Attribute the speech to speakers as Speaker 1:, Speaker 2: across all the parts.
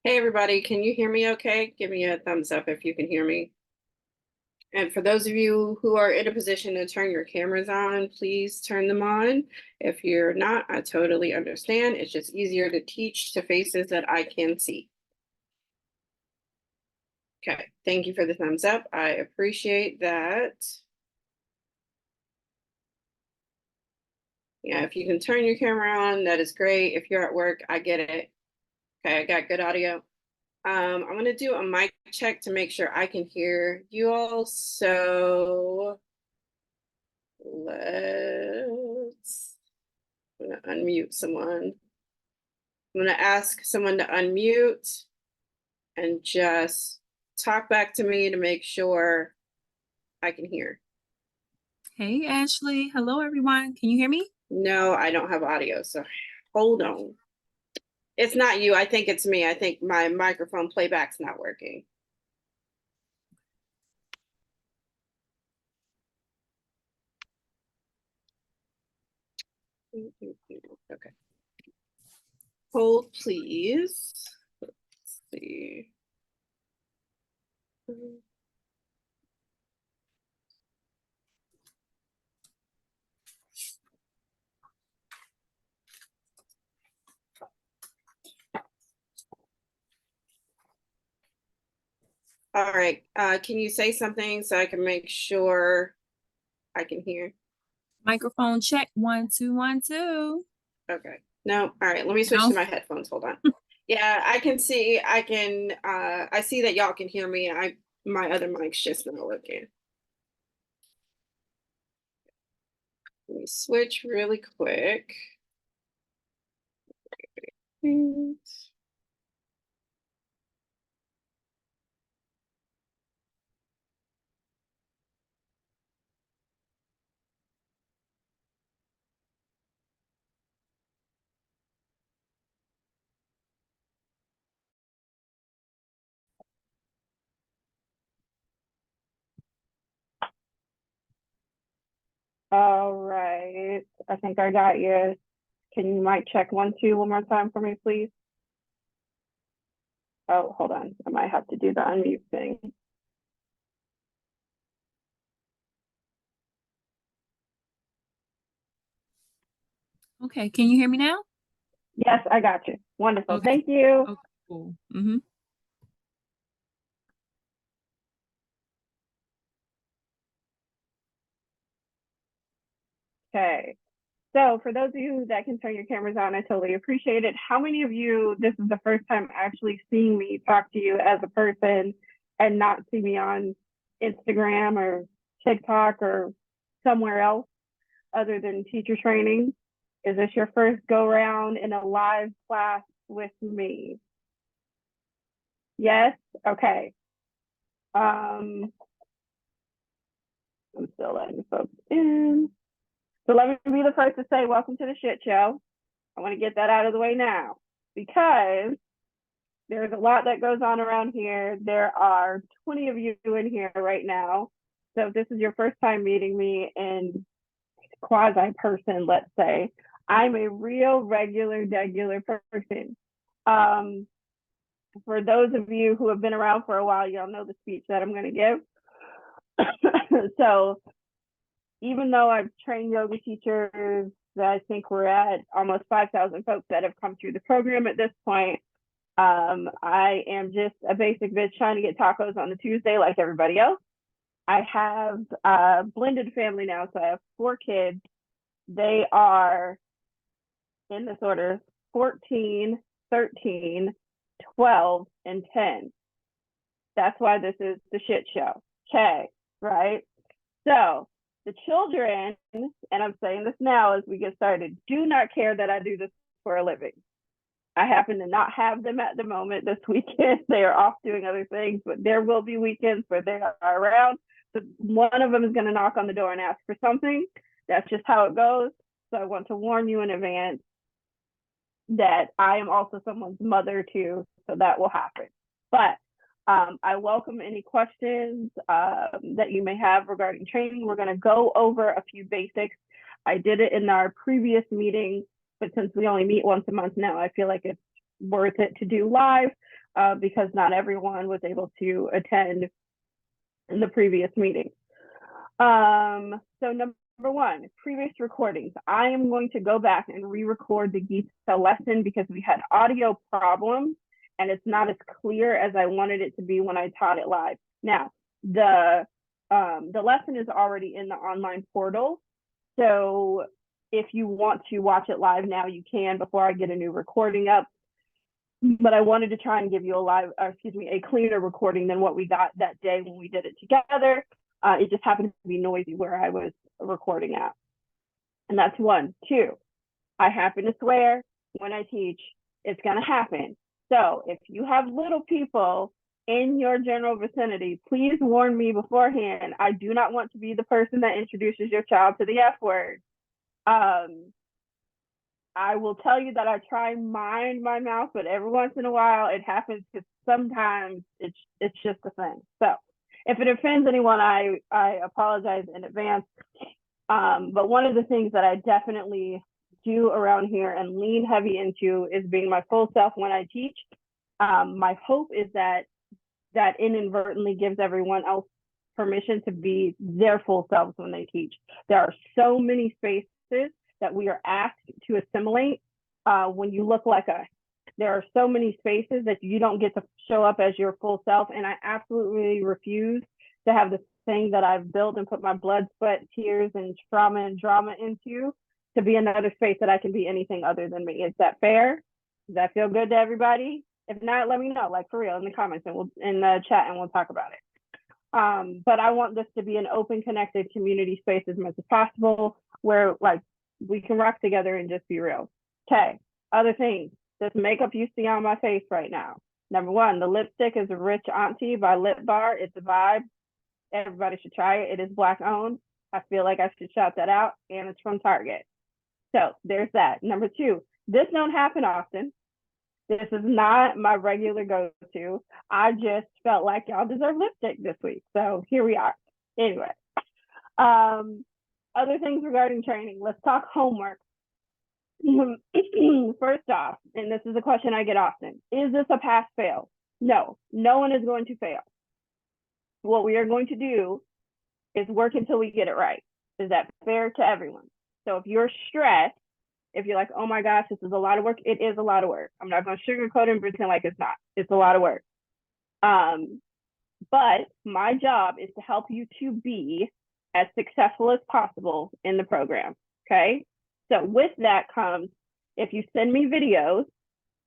Speaker 1: Hey everybody, can you hear me okay? Give me a thumbs up if you can hear me. And for those of you who are in a position to turn your cameras on, please turn them on. If you're not, I totally understand. It's just easier to teach to faces that I can see. Okay, thank you for the thumbs up. I appreciate that. Yeah, if you can turn your camera on, that is great. If you're at work, I get it. Okay, I got good audio. I'm going to do a mic check to make sure I can hear you all. So I'm going to unmute someone. I'm going to ask someone to unmute and just talk back to me to make sure I can hear.
Speaker 2: Hey, Ashley. Hello, everyone. Can you hear me?
Speaker 1: No, I don't have audio, so hold on. It's not you. I think it's me. I think my microphone playback's not working. Okay. Hold, please. Let's see. All right. Can you say something so I can make sure I can hear?
Speaker 2: Microphone check. 1, 2, 1, 2.
Speaker 1: Okay. No. All right. Let me switch to my headphones. Hold on. Yeah, I can see. I see that y'all can hear me. My other mic's just not working. Let me switch really quick. All right. I think I got you. Can you mic check 1, 2 one more time for me, please? Oh, hold on. I might have to do the unmute thing.
Speaker 2: Okay. Can you hear me now?
Speaker 1: Yes, I got you. Wonderful.
Speaker 2: Okay.
Speaker 1: Thank you.
Speaker 2: Okay, cool.
Speaker 1: Okay. So for those of you that can turn your cameras on, I totally appreciate it. How many of you, this is the first time actually seeing me talk to you as a person and not see me on Instagram or TikTok or somewhere else other than teacher training? Is this your first go round in a live class with me? Yes? Okay. I'm still letting folks in. So let me be the first to say, welcome to the shit show. I want to get that out of the way now because there's a lot that goes on around here. There are 20 of you in here right now. So if this is your first time meeting me in quasi person, let's say, I'm a real regular person. For those of you who have been around for a while, y'all know the speech that I'm going to give. So even though I've trained yoga teachers, I think we're at almost 5,000 folks that have come through the program at this point. I am just a basic bitch trying to get tacos on a Tuesday like everybody else. I have a blended family now, so I have 4 kids. They are, in this order, 14, 13, 12, and 10. That's why this is the shit show. Okay, right? So the children, and I'm saying this now as we get started, do not care that I do this for a living. I happen to not have them at the moment this weekend. They are off doing other things, but there will be weekends where they are around. So one of them is going to knock on the door and ask for something. That's just how it goes. So I want to warn you in advance that I am also someone's mother too, so that will happen. But I welcome any questions that you may have regarding training. We're going to go over a few basics. I did it in our previous meeting, but since we only meet once a month now, I feel like it's worth it to do live. because not everyone was able to attend the previous meeting. So number one, previous recordings. I am going to go back and re-record the Gita lesson because we had audio problems and it's not as clear as I wanted it to be when I taught it live. Now, the lesson is already in the online portal. So if you want to watch it live now, you can before I get a new recording up. But I wanted to try and give you a cleaner recording than what we got that day when we did it together. It just happened to be noisy where I was recording at. And that's one. Two, I happen to swear when I teach, it's going to happen. So if you have little people in your general vicinity, please warn me beforehand. I do not want to be the person that introduces your child to the F word. I will tell you that I try and mind my mouth, but every once in a while it happens because sometimes it's just a thing. So if it offends anyone, I apologize in advance. But one of the things that I definitely do around here and lean heavy into is being my full self when I teach. My hope is that inadvertently gives everyone else permission to be their full selves when they teach. There are so many spaces that we are asked to assimilate when you look like us. There are so many spaces that you don't get to show up as your full self, and I absolutely refuse to have the thing that I've built and put my blood, sweat, tears, and trauma and drama into to be another space that I can be anything other than me. Is that fair? Does that feel good to everybody? If not, let me know, like for real, in the comments and in the chat, and we'll talk about it. But I want this to be an open, connected community space as much as possible where like we can rock together and just be real. Okay, other things. This makeup you see on my face right now. Number one, the lipstick is Rich Auntie by Lip Bar. It's a vibe. Everybody should try it. It is Black owned. I feel like I should shout that out, and it's from Target. So there's that. Number two, this don't happen often. This is not my regular go-to. I just felt like y'all deserve lipstick this week. So here we are. Anyway, other things regarding training. Let's talk homework. First off, and this is a question I get often, is this a pass-fail? No, no one is going to fail. What we are going to do is work until we get it right. Is that fair to everyone? So if you're stressed, if you're like, oh my gosh, this is a lot of work, it is a lot of work. I'm not going to sugarcoat it and pretend like it's not. It's a lot of work. But my job is to help you to be as successful as possible in the program, okay? So with that comes, if you send me videos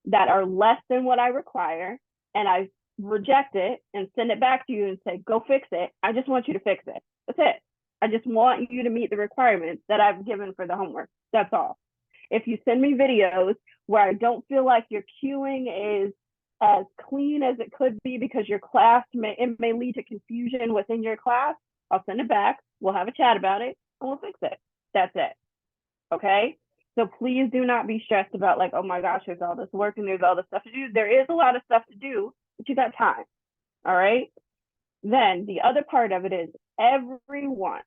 Speaker 1: that are less than what I require, and I reject it and send it back to you and say, go fix it, I just want you to fix it. That's it. I just want you to meet the requirements that I've given for the homework. That's all. If you send me videos where I don't feel like your cueing is as clean as it could be because your class may lead to confusion within your class, I'll send it back. We'll have a chat about it and we'll fix it. That's it. Okay? So please do not be stressed about like, oh my gosh, there's all this work and there's all this stuff to do. There is a lot of stuff to do, but you got time. All right? Then the other part of it is everyone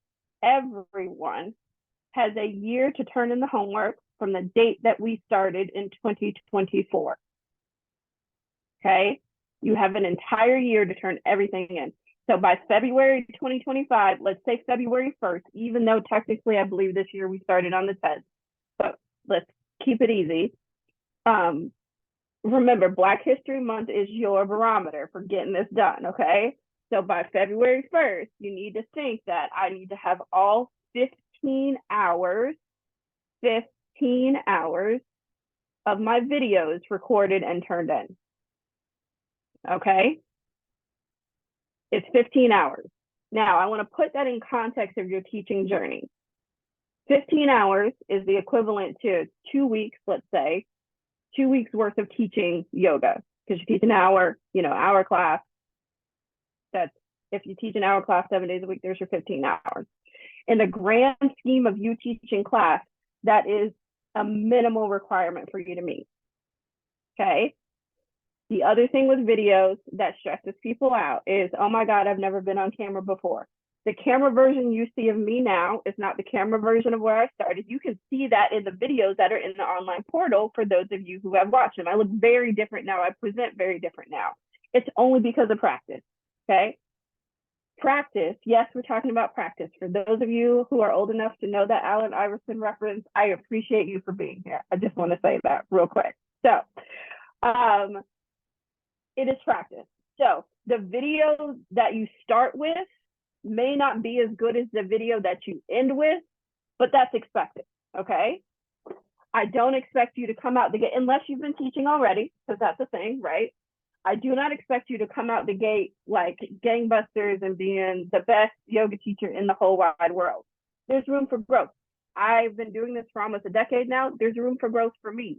Speaker 1: has a year to turn in the homework from the date that we started in 2024. Okay? You have an entire year to turn everything in. So by February 2025, let's say February 1st, even though technically I believe this year we started on the 10th, but let's keep it easy. Remember, Black History Month is your barometer for getting this done, okay? So by February 1st, you need to think that I need to have all 15 hours of my videos recorded and turned in, okay? It's 15 hours. Now, I want to put that in context of your teaching journey. 15 hours is the equivalent to 2 weeks, let's say, 2 weeks worth of teaching yoga, because you teach an hour, hour class. That's, if you teach an hour class 7 days a week, there's your 15 hours. In the grand scheme of you teaching class, that is a minimal requirement for you to meet, okay? The other thing with videos that stresses people out is, oh my God, I've never been on camera before. The camera version you see of me now is not the camera version of where I started. You can see that in the videos that are in the online portal for those of you who have watched them. I look very different now. I present very different now. It's only because of practice, okay? Practice, yes, we're talking about practice. For those of you who are old enough to know that Allen Iverson reference, I appreciate you for being here. I just want to say that real quick. So, it is practice. So the video that you start with may not be as good as the video that you end with, but that's expected, okay? I don't expect you to come out the gate, unless you've been teaching already, because that's a thing, right? I do not expect you to come out the gate like gangbusters and being the best yoga teacher in the whole wide world. There's room for growth. I've been doing this for almost a decade now. There's room for growth for me.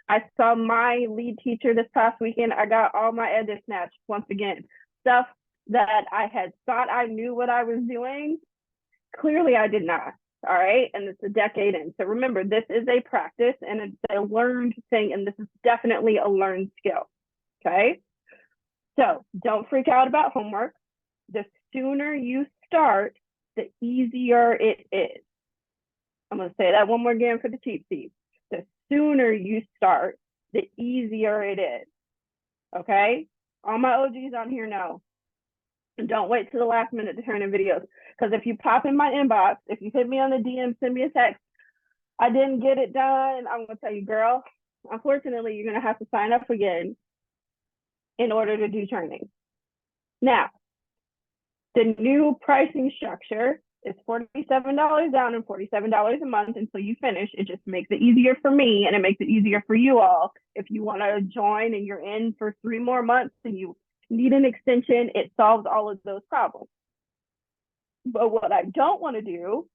Speaker 1: I saw my lead teacher this past weekend. I got all my edges snatched once again. Stuff that I had thought I knew what I was doing. Clearly I did not. All right. And it's a decade in. So remember, this is a practice and it's a learned thing. And this is definitely a learned skill. Okay. So don't freak out about homework. The sooner you start, the easier it is. I'm going to say that one more again for the cheap seats. The sooner you start, the easier it is. Okay? All my OGs on here know. And don't wait till the last minute to turn in videos. Because if you pop in my inbox, if you hit me on the DM, send me a text, I didn't get it done, I'm going to tell you, girl, unfortunately, you're going to have to sign up again in order to do training. Now, the new pricing structure is $47 down and $47 a month until you finish. It just makes it easier for me and it makes it easier for you all. If you want to join and you're in for 3 more months and you need an extension, it solves all of those problems. But what I don't want to do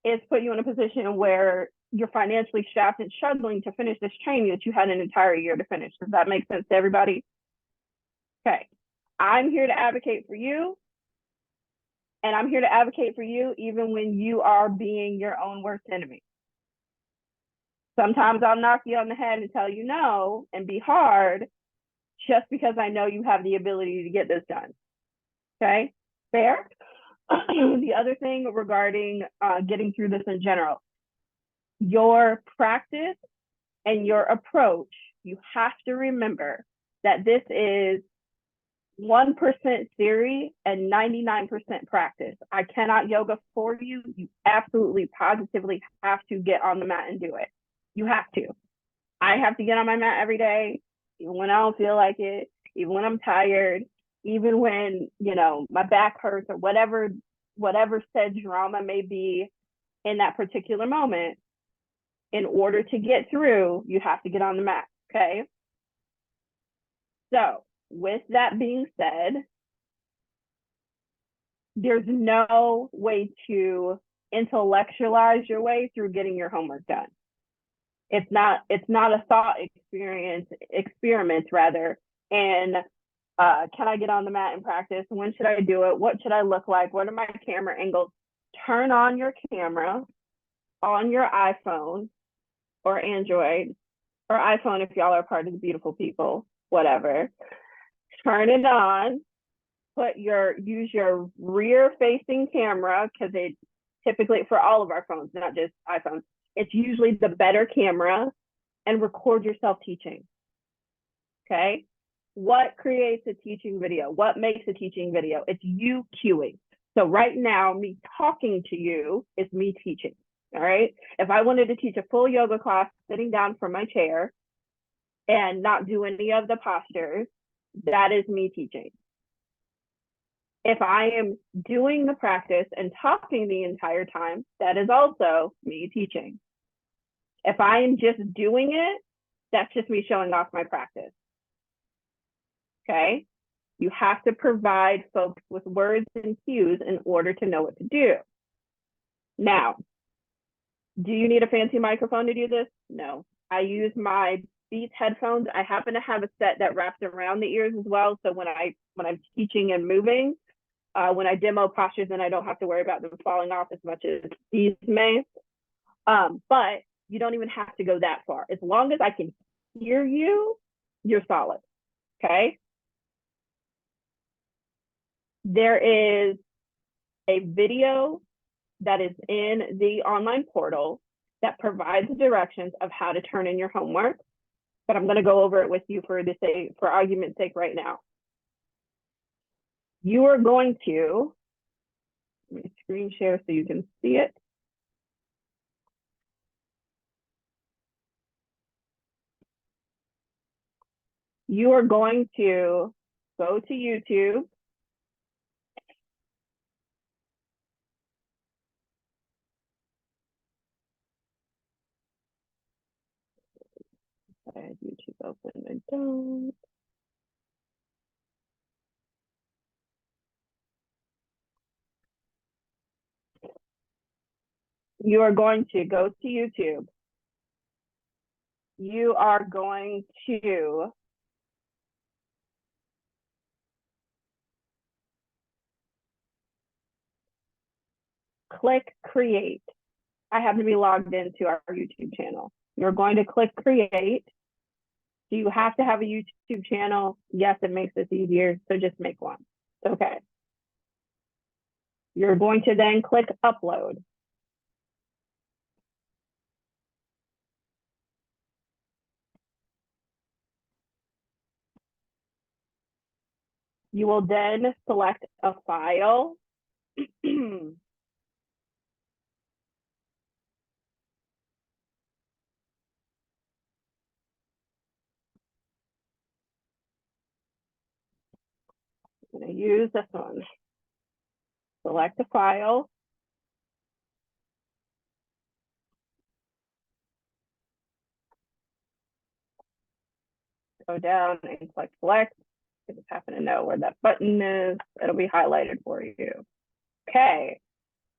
Speaker 1: is put you in a position where you're financially strapped and struggling to finish this training that you had an entire year to finish. Does that make sense to everybody? Okay. I'm here to advocate for you. And I'm here to advocate for you even when you are being your own worst enemy. Sometimes I'll knock you on the head and tell you no and be hard just because I know you have the ability to get this done. Okay, fair? The other thing regarding getting through this in general, your practice and your approach, you have to remember that this is 1% theory and 99% practice. I cannot yoga for you. You absolutely, positively have to get on the mat and do it. You have to. I have to get on my mat every day, even when I don't feel like it, even when I'm tired, even when, you know, my back hurts or whatever said drama may be in that particular moment. In order to get through, you have to get on the mat, okay? So, with that being said, there's no way to intellectualize your way through getting your homework done. It's not a thought experiment rather. And can I get on the mat and practice? When should I do it? What should I look like? What are my camera angles? Turn on your camera on your iPhone or Android or iPhone if y'all are part of the beautiful people, whatever. Turn it on, use your rear facing camera, because it typically, for all of our phones, not just iPhones, it's usually the better camera, and record yourself teaching. Okay? What creates a teaching video? What makes a teaching video? It's you cueing. So right now, me talking to you is me teaching. All right? If I wanted to teach a full yoga class sitting down from my chair and not do any of the postures, that is me teaching. If I am doing the practice and talking the entire time, that is also me teaching. If I am just doing it, that's just me showing off my practice. Okay? You have to provide folks with words and cues in order to know what to do. Now, do you need a fancy microphone to do this? No. I use my Beats headphones. I happen to have a set that wraps around the ears as well. So when I'm teaching and moving, when I demo postures, then I don't have to worry about them falling off as much as these may. But you don't even have to go that far. As long as I can hear you, you're solid. Okay? There is a video that is in the online portal that provides directions of how to turn in your homework, but I'm going to go over it with you for argument's sake right now. You are going to, let me screen share so you can see it. You are going to go to YouTube. I had YouTube open, I don't. You are going to go to YouTube. You are going to click create. I have to be logged into our YouTube channel. You're going to click create. Do you have to have a YouTube channel? Yes, it makes this easier, so just make one. It's okay. You're going to then click upload. You will then select a file. I'm going to use this one. Select a file. Go down and click select. I just happen to know where that button is. It'll be highlighted for you. Okay,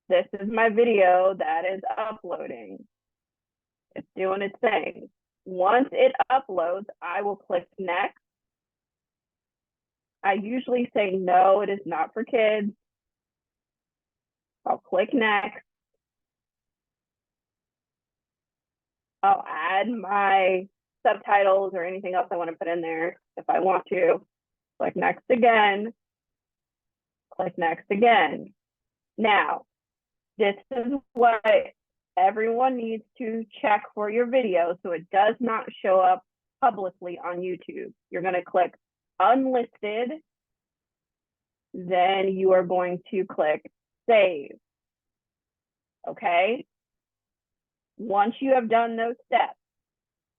Speaker 1: this is my video that is uploading. It's doing its thing. Once it uploads, I will click next. I usually say no, it is not for kids. I'll click next. I'll add my subtitles or anything else I want to put in there if I want to. Click next again. Click next again. Now, this is what everyone needs to check for your video so it does not show up publicly on YouTube. You're going to click unlisted. Then you are going to click save. Okay? Once you have done those steps,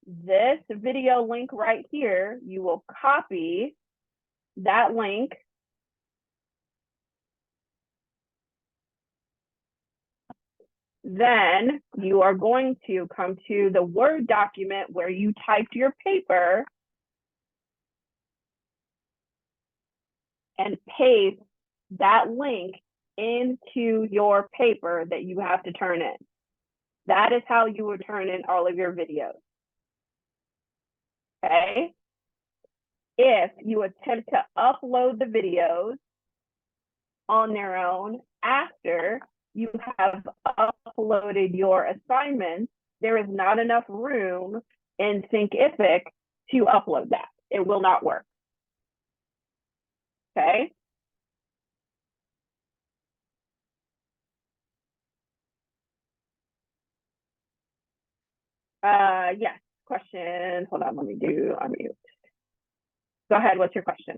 Speaker 1: this video link right here, you will copy that link. Then you are going to come to the Word document where you typed your paper and paste that link into your paper that you have to turn in. That is how you would turn in all of your videos. Okay? If you attempt to upload the videos on their own after you have uploaded your assignments, there is not enough room in Thinkific to upload that. It will not work. Okay? Yes, question. Hold on, let me unmute. Go ahead, what's your question?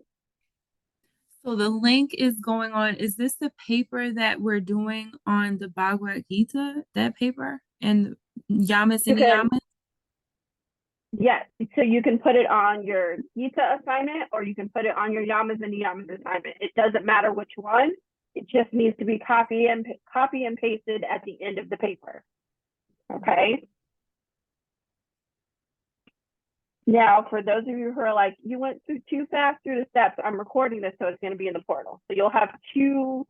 Speaker 2: So the link is going on. Is this the paper that we're doing on the Bhagavad Gita, that paper? And Yamas and Niyamas?
Speaker 1: Yes, so you can put it on your Gita assignment or you can put it on your Yamas and Niyamas assignment. It doesn't matter which one. It just needs to be copy and pasted at the end of the paper. Okay? Now, for those of you who are like, you went too fast through the steps, I'm recording this, so it's going to be in the portal. So you'll have two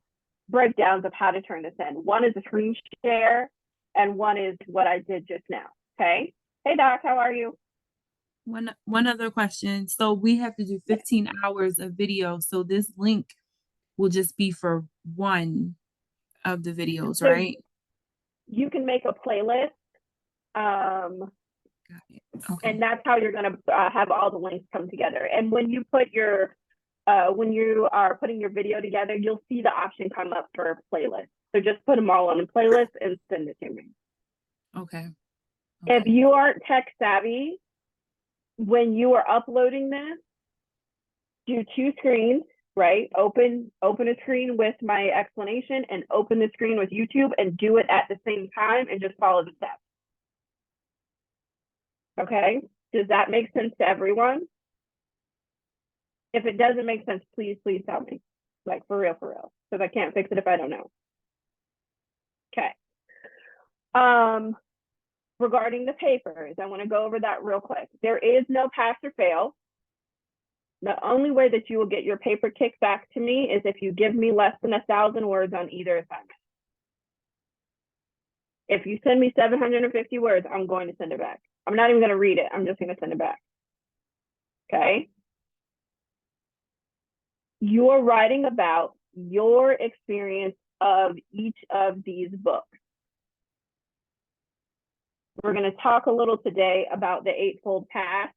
Speaker 1: breakdowns of how to turn this in. One is a screen share, and one is what I did just now. Okay? Hey, Doc, how are you?
Speaker 2: One other question. So we have to do 15 hours of video. So this link will just be for one of the videos,
Speaker 1: So
Speaker 2: right?
Speaker 1: you can make a playlist.
Speaker 2: Got it. Okay.
Speaker 1: And that's how you're going to have all the links come together. And when you put your when you are putting your video together, you'll see the option come up for playlist. So just put them all on a playlist and send it to me.
Speaker 2: Okay.
Speaker 1: If you aren't tech savvy, when you are uploading this, do two screens, right? Open a screen with my explanation and open the screen with YouTube and do it at the same time and just follow the steps. Okay? Does that make sense to everyone? If it doesn't make sense, please tell me. Like for real, because I can't fix it if I don't know. Okay. Regarding the papers, I want to go over that real quick. There is no pass or fail. The only way that you will get your paper kicked back to me is if you give me less than 1,000 words on either assignment. If you send me 750 words, I'm going to send it back. I'm not even going to read it. I'm just going to send it back. Okay? You're writing about your experience of each of these books. We're going to talk a little today about the Eightfold Path,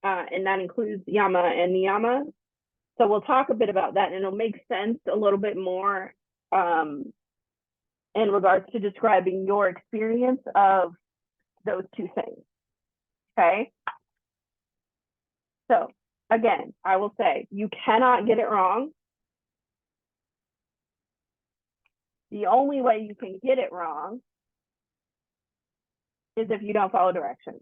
Speaker 1: and that includes Yama and Niyama. So we'll talk a bit about that, and it'll make sense a little bit more in regards to describing your experience of those two things. Okay? So again, I will say you cannot get it wrong. The only way you can get it wrong is if you don't follow directions.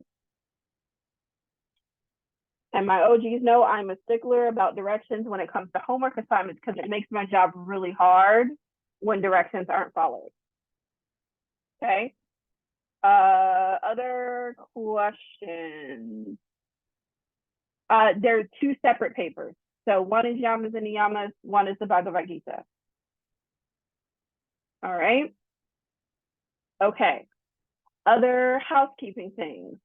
Speaker 1: And my OGs know I'm a stickler about directions when it comes to homework assignments because it makes my job really hard when directions aren't followed. Okay. Other questions? There are two separate papers. So one is Yamas and Niyamas, one is the Bhagavad Gita. All right. Okay. Other housekeeping things.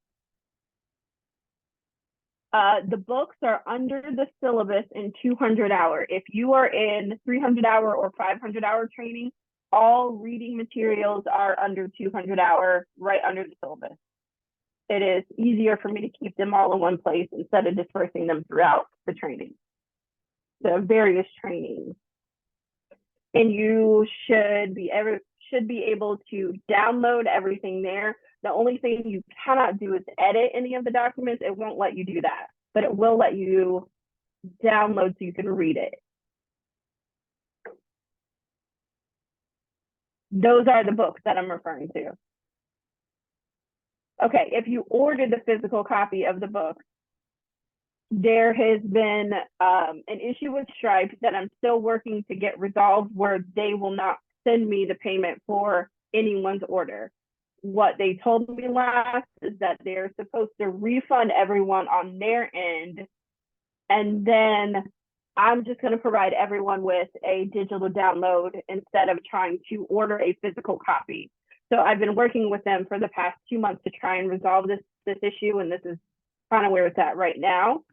Speaker 1: The books are under the syllabus in 200-hour. If you are in 300-hour or 500-hour training, all reading materials are under 200-hour, right under the syllabus. It is easier for me to keep them all in one place instead of dispersing them throughout the training, the various trainings. And you should be able to download everything there. The only thing you cannot do is edit any of the documents. It won't let you do that, but it will let you download so you can read it. Those are the books that I'm referring to. Okay, if you ordered the physical copy of the book, there has been an issue with Stripe that I'm still working to get resolved where they will not send me the payment for anyone's order. What they told me last is that they're supposed to refund everyone on their end, and then I'm just going to provide everyone with a digital download instead of trying to order a physical copy. So I've been working with them for the past 2 months to try and resolve this issue, and this is kind of where it's at right now.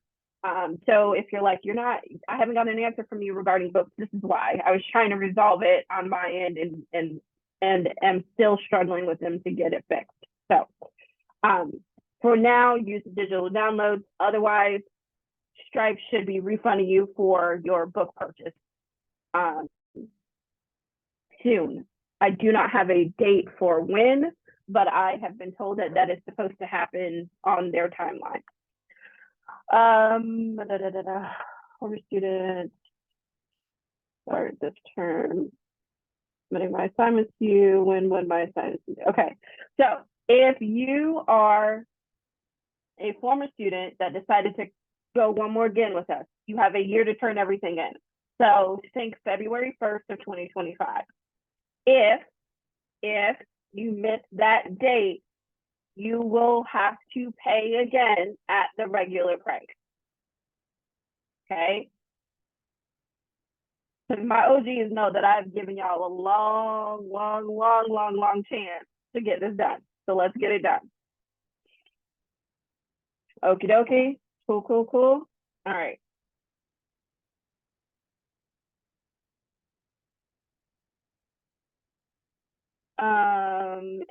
Speaker 1: So if you're like, I haven't got an answer from you regarding books, this is why. I was trying to resolve it on my end and am still struggling with them to get it fixed. So for now, use the digital downloads. Otherwise, Stripe should be refunding you for your book purchase soon. I do not have a date for when, but I have been told that that is supposed to happen on their timeline. Former students start this term. Submitting my assignments to you. When would my assignments be? Okay, so if you are a former student that decided to go one more again with us, you have a year to turn everything in. So think February 1st of 2025. If you miss that date, you will have to pay again at the regular price. Okay? Because my OGs know that I've given y'all a long chance to get this done. So let's get it done. Okie dokie. Cool. All right.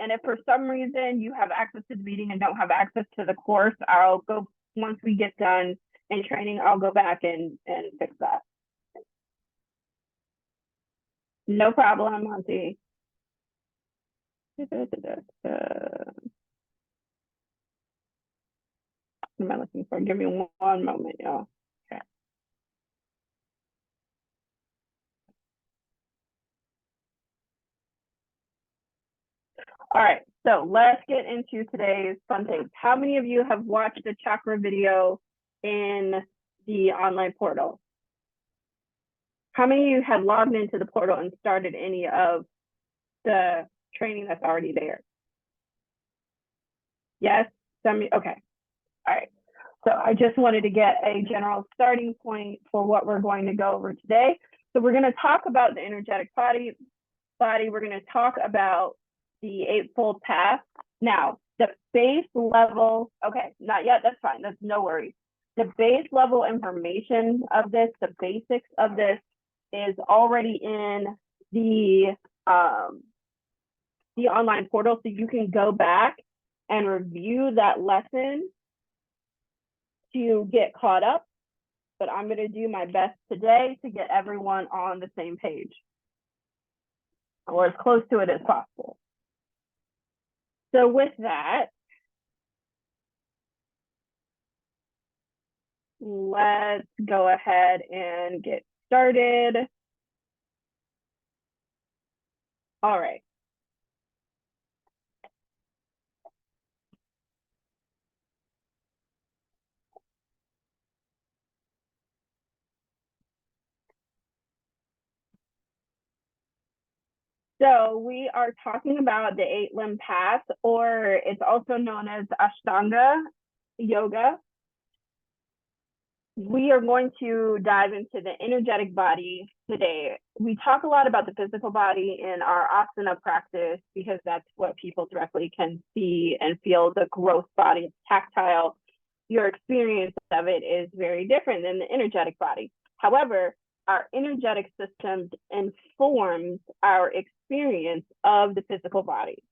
Speaker 1: And if for some reason you have access to the meeting and don't have access to the course, I'll go, once we get done, in training, I'll go back and fix that. No problem, Monty. What am I looking for? Give me one moment, y'all. Okay. All right, so let's get into today's fun things. How many of you have watched the chakra video in the online portal? How many of you have logged into the portal and started any of the training that's already there? Yes? Okay. All right. So I just wanted to get a general starting point for what we're going to go over today. So we're going to talk about the energetic body. We're going to talk about the Eightfold Path. Now, the base level, okay, not yet, that's fine, that's no worries. The base level information of this, the basics of this is already in the online portal, so you can go back and review that lesson to get caught up, but I'm going to do my best today to get everyone on the same page, or as close to it as possible. So with that, let's go ahead and get started. All right. So we are talking about the 8-limb path, or it's also known as Ashtanga yoga. We are going to dive into the energetic body today. We talk a lot about the physical body in our asana practice because that's what people directly can see and feel. The growth body, it's tactile. Your experience of it is very different than the energetic body. However, our energetic system informs our experience of the physical body.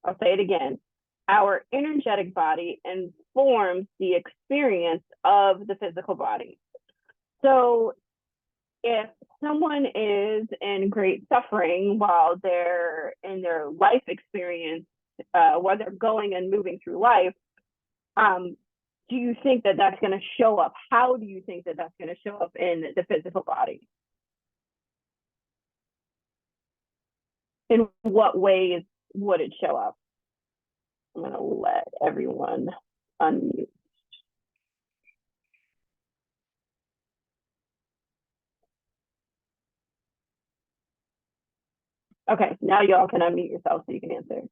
Speaker 1: I'll say it again. Our energetic body informs the experience of the physical body. So if someone is in great suffering while they're in their life experience, while they're going and moving through life, do you think that that's going to show up? How do you think that that's going to show up in the physical body? In what ways would it show up? I'm going to let everyone unmute. Okay, now y'all can unmute yourself so you can answer.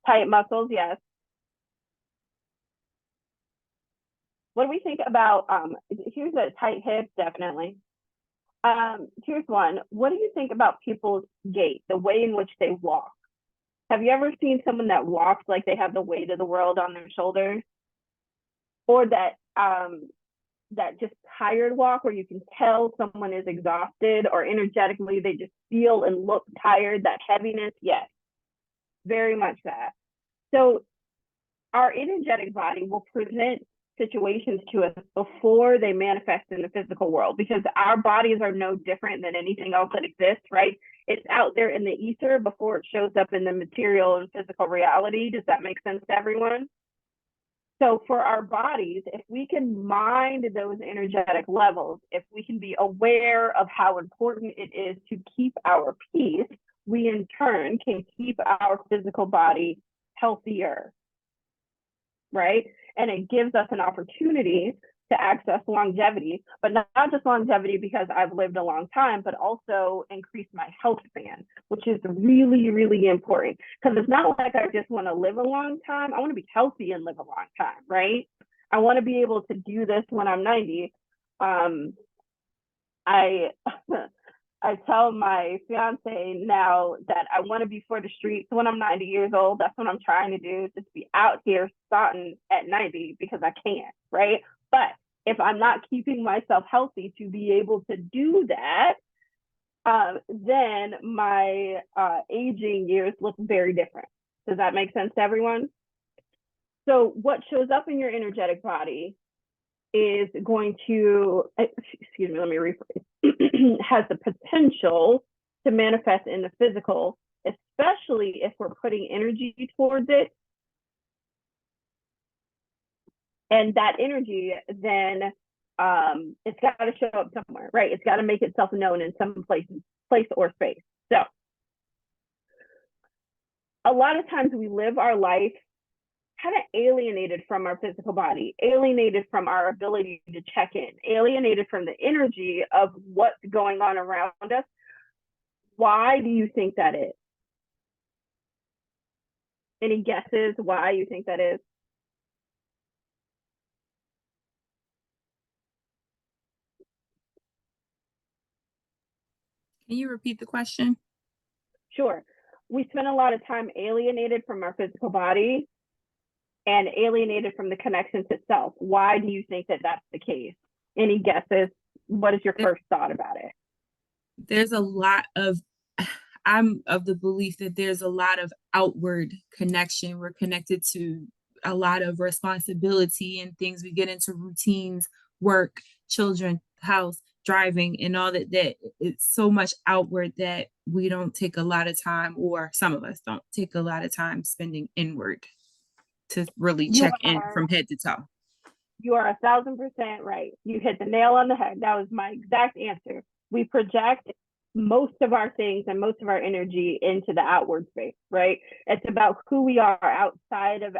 Speaker 1: Tight muscles, yes. What do we think about, here's a tight hip, definitely. Here's one. What do you think about people's gait, the way in which they walk? Have you ever seen someone that walks like they have the weight of the world on their shoulders? Or that just tired walk where you can tell someone is exhausted, or energetically they just feel and look tired, that heaviness? Yes, very much that. So our energetic body will present situations to us before they manifest in the physical world, because our bodies are no different than anything else that exists, right? It's out there in the ether before it shows up in the material and physical reality. Does that make sense to everyone? So for our bodies, if we can mind those energetic levels, if we can be aware of how important it is to keep our peace, we in turn can keep our physical body healthier, right? And it gives us an opportunity to access longevity, but not just longevity because I've lived a long time, but also increase my health span, which is really, really important. Because it's not like I just want to live a long time. I want to be healthy and live a long time, right? I want to be able to do this when I'm 90. I tell my fiance now that I want to be for the streets when I'm 90 years old. That's what I'm trying to do, just be out here starting at 90 because I can't, right? But if I'm not keeping myself healthy to be able to do that, then my aging years look very different. Does that make sense to everyone? So what shows up in your energetic body is going to, excuse me, let me rephrase, has the potential to manifest in the physical, especially if we're putting energy towards it. And that energy then, it's got to show up somewhere, right? It's got to make itself known in some place or space. So a lot of times we live our life kind of alienated from our physical body, alienated from our ability to check in, alienated from the energy of what's going on around us. Why do you think that is? Any guesses why you think that is?
Speaker 2: Can you repeat the question?
Speaker 1: Sure. We spend a lot of time alienated from our physical body and alienated from the connection to self. Why do you think that that's the case? Any guesses? What is your first thought about it?
Speaker 2: There's a lot of, I'm of the belief that there's a lot of outward connection. We're connected to a lot of responsibility and things. We get into routines, work, children, house, driving, and all that it's so much outward that we don't take a lot of time, or some of us don't take a lot of time spending inward to really check in from head to toe.
Speaker 1: You are 1,000% right. You hit the nail on the head. That was my exact answer. We project most of our things and most of our energy into the outward space, right? It's about who we are outside of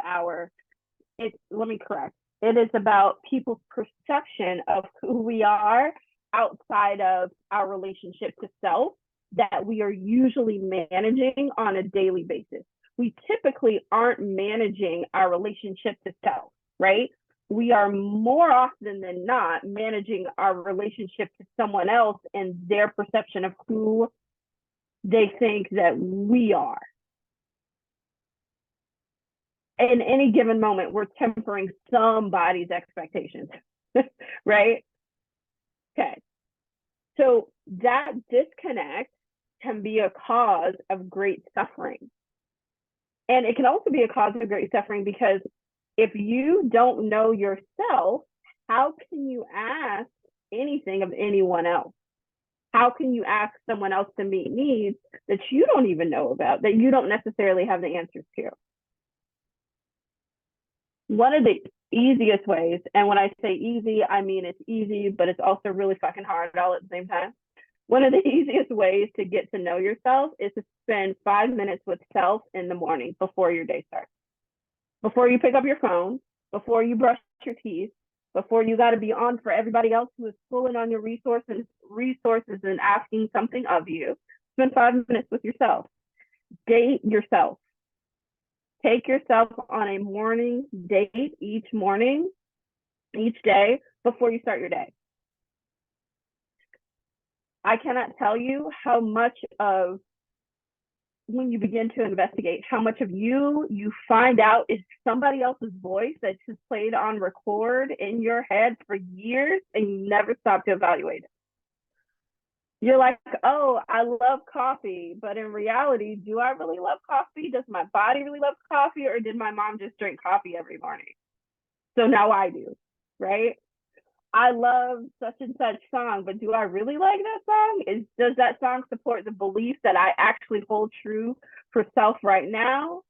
Speaker 1: let me correct. It is about people's perception of who we are outside of our relationship to self that we are usually managing on a daily basis. We typically aren't managing our relationship to self, right? We are more often than not managing our relationship to someone else and their perception of who they think that we are. In any given moment, we're tempering somebody's expectations, right? Okay. So that disconnect can be a cause of great suffering. And it can also be a cause of great suffering because if you don't know yourself, how can you ask anything of anyone else? How can you ask someone else to meet needs that you don't even know about, that you don't necessarily have the answers to? One of the easiest ways, and when I say easy, I mean it's easy, but it's also really fucking hard all at the same time. One of the easiest ways to get to know yourself is to spend 5 minutes with self in the morning before your day starts. Before you pick up your phone, before you brush your teeth, before you got to be on for everybody else who is pulling on your resources and asking something of you, spend 5 minutes with yourself. Date yourself. Take yourself on a morning date each morning, each day, before you start your day. I cannot tell you how much of, when you begin to investigate, how much of you find out is somebody else's voice that's just played on record in your head for years and you never stop to evaluate it. You're like, oh, I love coffee, but in reality, do I really love coffee? Does my body really love coffee, or did my mom just drink coffee every morning? So now I do, right? I love such and such song, but do I really like that song? Does that song support the beliefs that I actually hold true for self right now?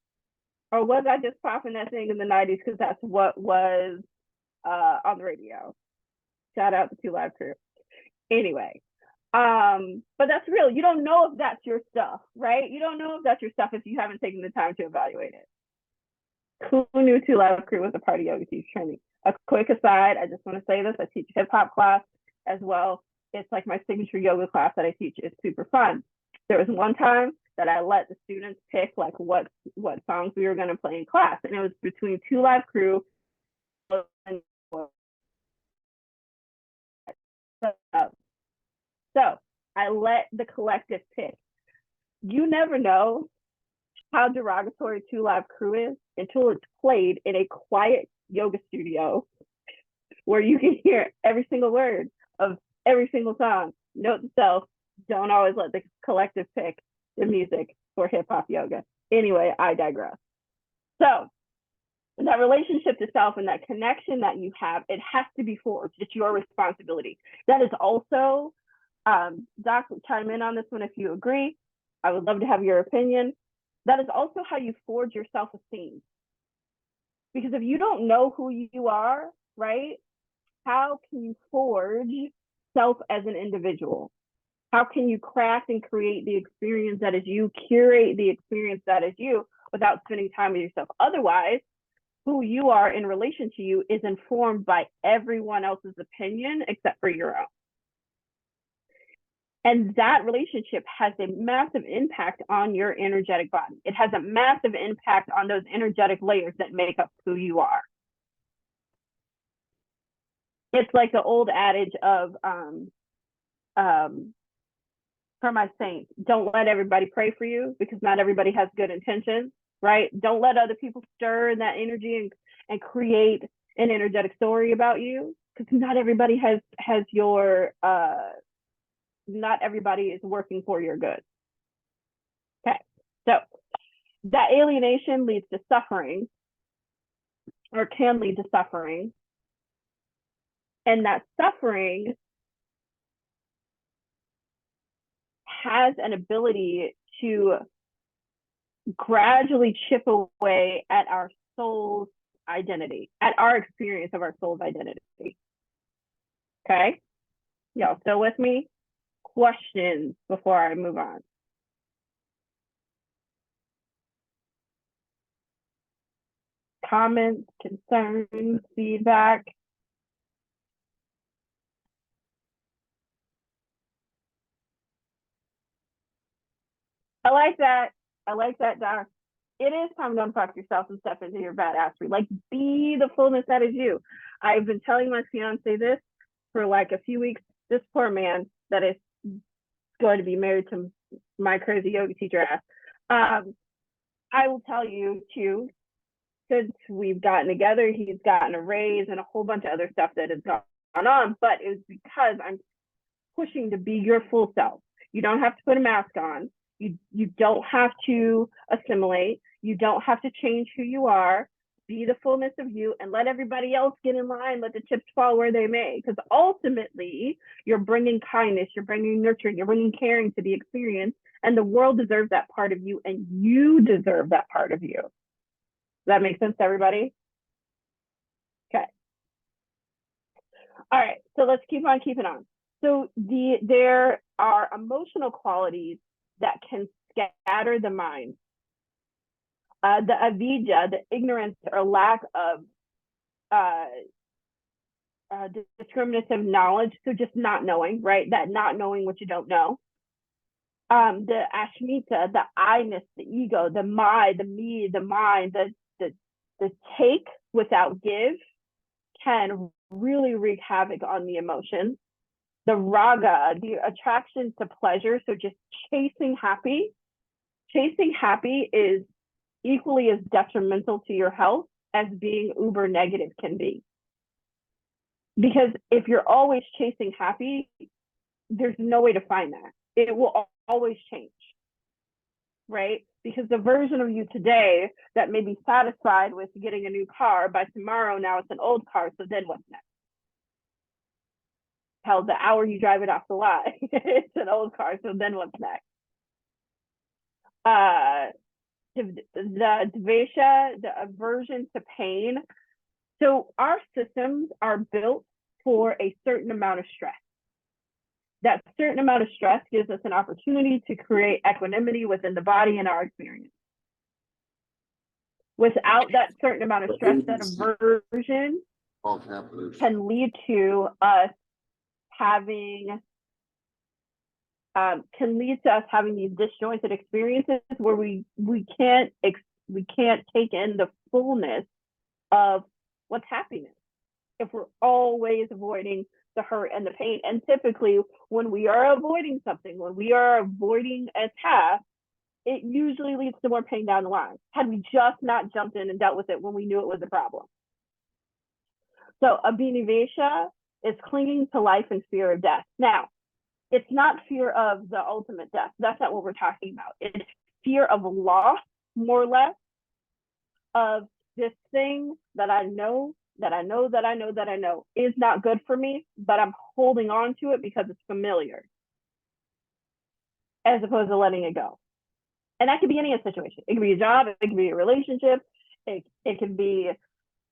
Speaker 1: Or was I just popping that thing in the 90s because that's what was on the radio? Shout out to Two Live Crew. Anyway, but that's real. You don't know if that's your stuff, right? You don't know if that's your stuff if you haven't taken the time to evaluate it. Who knew Two Live Crew was a part of yoga teacher training? A quick aside, I just want to say this, I teach hip hop class as well. It's like my signature yoga class that I teach. It's super fun. There was one time that I let the students pick like what songs we were going to play in class, and it was between Two Live Crew and so I let the collective pick. You never know how derogatory Two Live Crew is until it's played in a quiet yoga studio where you can hear every single word of every single song. Note to self, don't always let the collective pick the music for hip hop yoga. Anyway, I digress. So that relationship to self and that connection that you have, it has to be forged. It's your responsibility. That is also, Doc, chime in on this one if you agree. I would love to have your opinion. That is also how you forge your self-esteem. Because if you don't know who you are, right, how can you forge self as an individual? How can you craft and create the experience that is you, curate the experience that is you without spending time with yourself? Otherwise, who you are in relation to you is informed by everyone else's opinion except for your own. And that relationship has a massive impact on your energetic body. It has a massive impact on those energetic layers that make up who you are. It's like the old adage of, for my saints, don't let everybody pray for you because not everybody has good intentions, right? Don't let other people stir that energy and create an energetic story about you because not everybody has your, not everybody is working for your good. Okay, so that alienation leads to suffering or can lead to suffering. And that suffering has an ability to gradually chip away at our soul's identity, at our experience of our soul's identity. Okay, y'all still with me? Questions before I move on? Comments, concerns, feedback? I like that. I like that, Doc. It is time to unfuck yourself and step into your badassery. Like, be the fullness that is you. I've been telling my fiance this for like a few weeks. This poor man that is going to be married to my crazy yoga teacher ass. I will tell you too, since we've gotten together, he's gotten a raise and a whole bunch of other stuff that has gone on, but it was because I'm pushing to be your full self. You don't have to put a mask on. You don't have to assimilate. You don't have to change who you are. Be the fullness of you and let everybody else get in line. Let the chips fall where they may. Because ultimately, you're bringing kindness, you're bringing nurturing, you're bringing caring to the experience. And the world deserves that part of you, and you deserve that part of you. Does that make sense to everybody? Okay. All right. So let's keep on keeping on. So there are emotional qualities that can scatter the mind. The avidya, the ignorance or lack of discriminative knowledge, so just not knowing, right? That not knowing what you don't know. The ashmita, the I-ness, the ego, the my, the me, the mine, the take without give can really wreak havoc on the emotions. The raga, the attraction to pleasure, so just chasing happy. Chasing happy is equally as detrimental to your health as being uber negative can be. Because if you're always chasing happy, there's no way to find that. It will always change, right? Because the version of you today that may be satisfied with getting a new car, by tomorrow now it's an old car, so then what's next? Hell, the hour you drive it off the lot, it's an old car, so then what's next? The dvesha, the aversion to pain. So our systems are built for a certain amount of stress. That certain amount of stress gives us an opportunity to create equanimity within the body and our experience. Without that certain amount of stress, that aversion can lead to us having these disjointed experiences where we can't take in the fullness of what's happiness if we're always avoiding the hurt and the pain. And typically when we are avoiding something, when we are avoiding a task, it usually leads to more pain down the line, had we just not jumped in and dealt with it when we knew it was a problem. So abhinivesha is clinging to life and fear of death. Now, it's not fear of the ultimate death. That's not what we're talking about. It's fear of loss, more or less, of this thing that I know is not good for me, but I'm holding on to it because it's familiar, as opposed to letting it go. And that could be any situation. It could be a job, it could be a relationship, it could be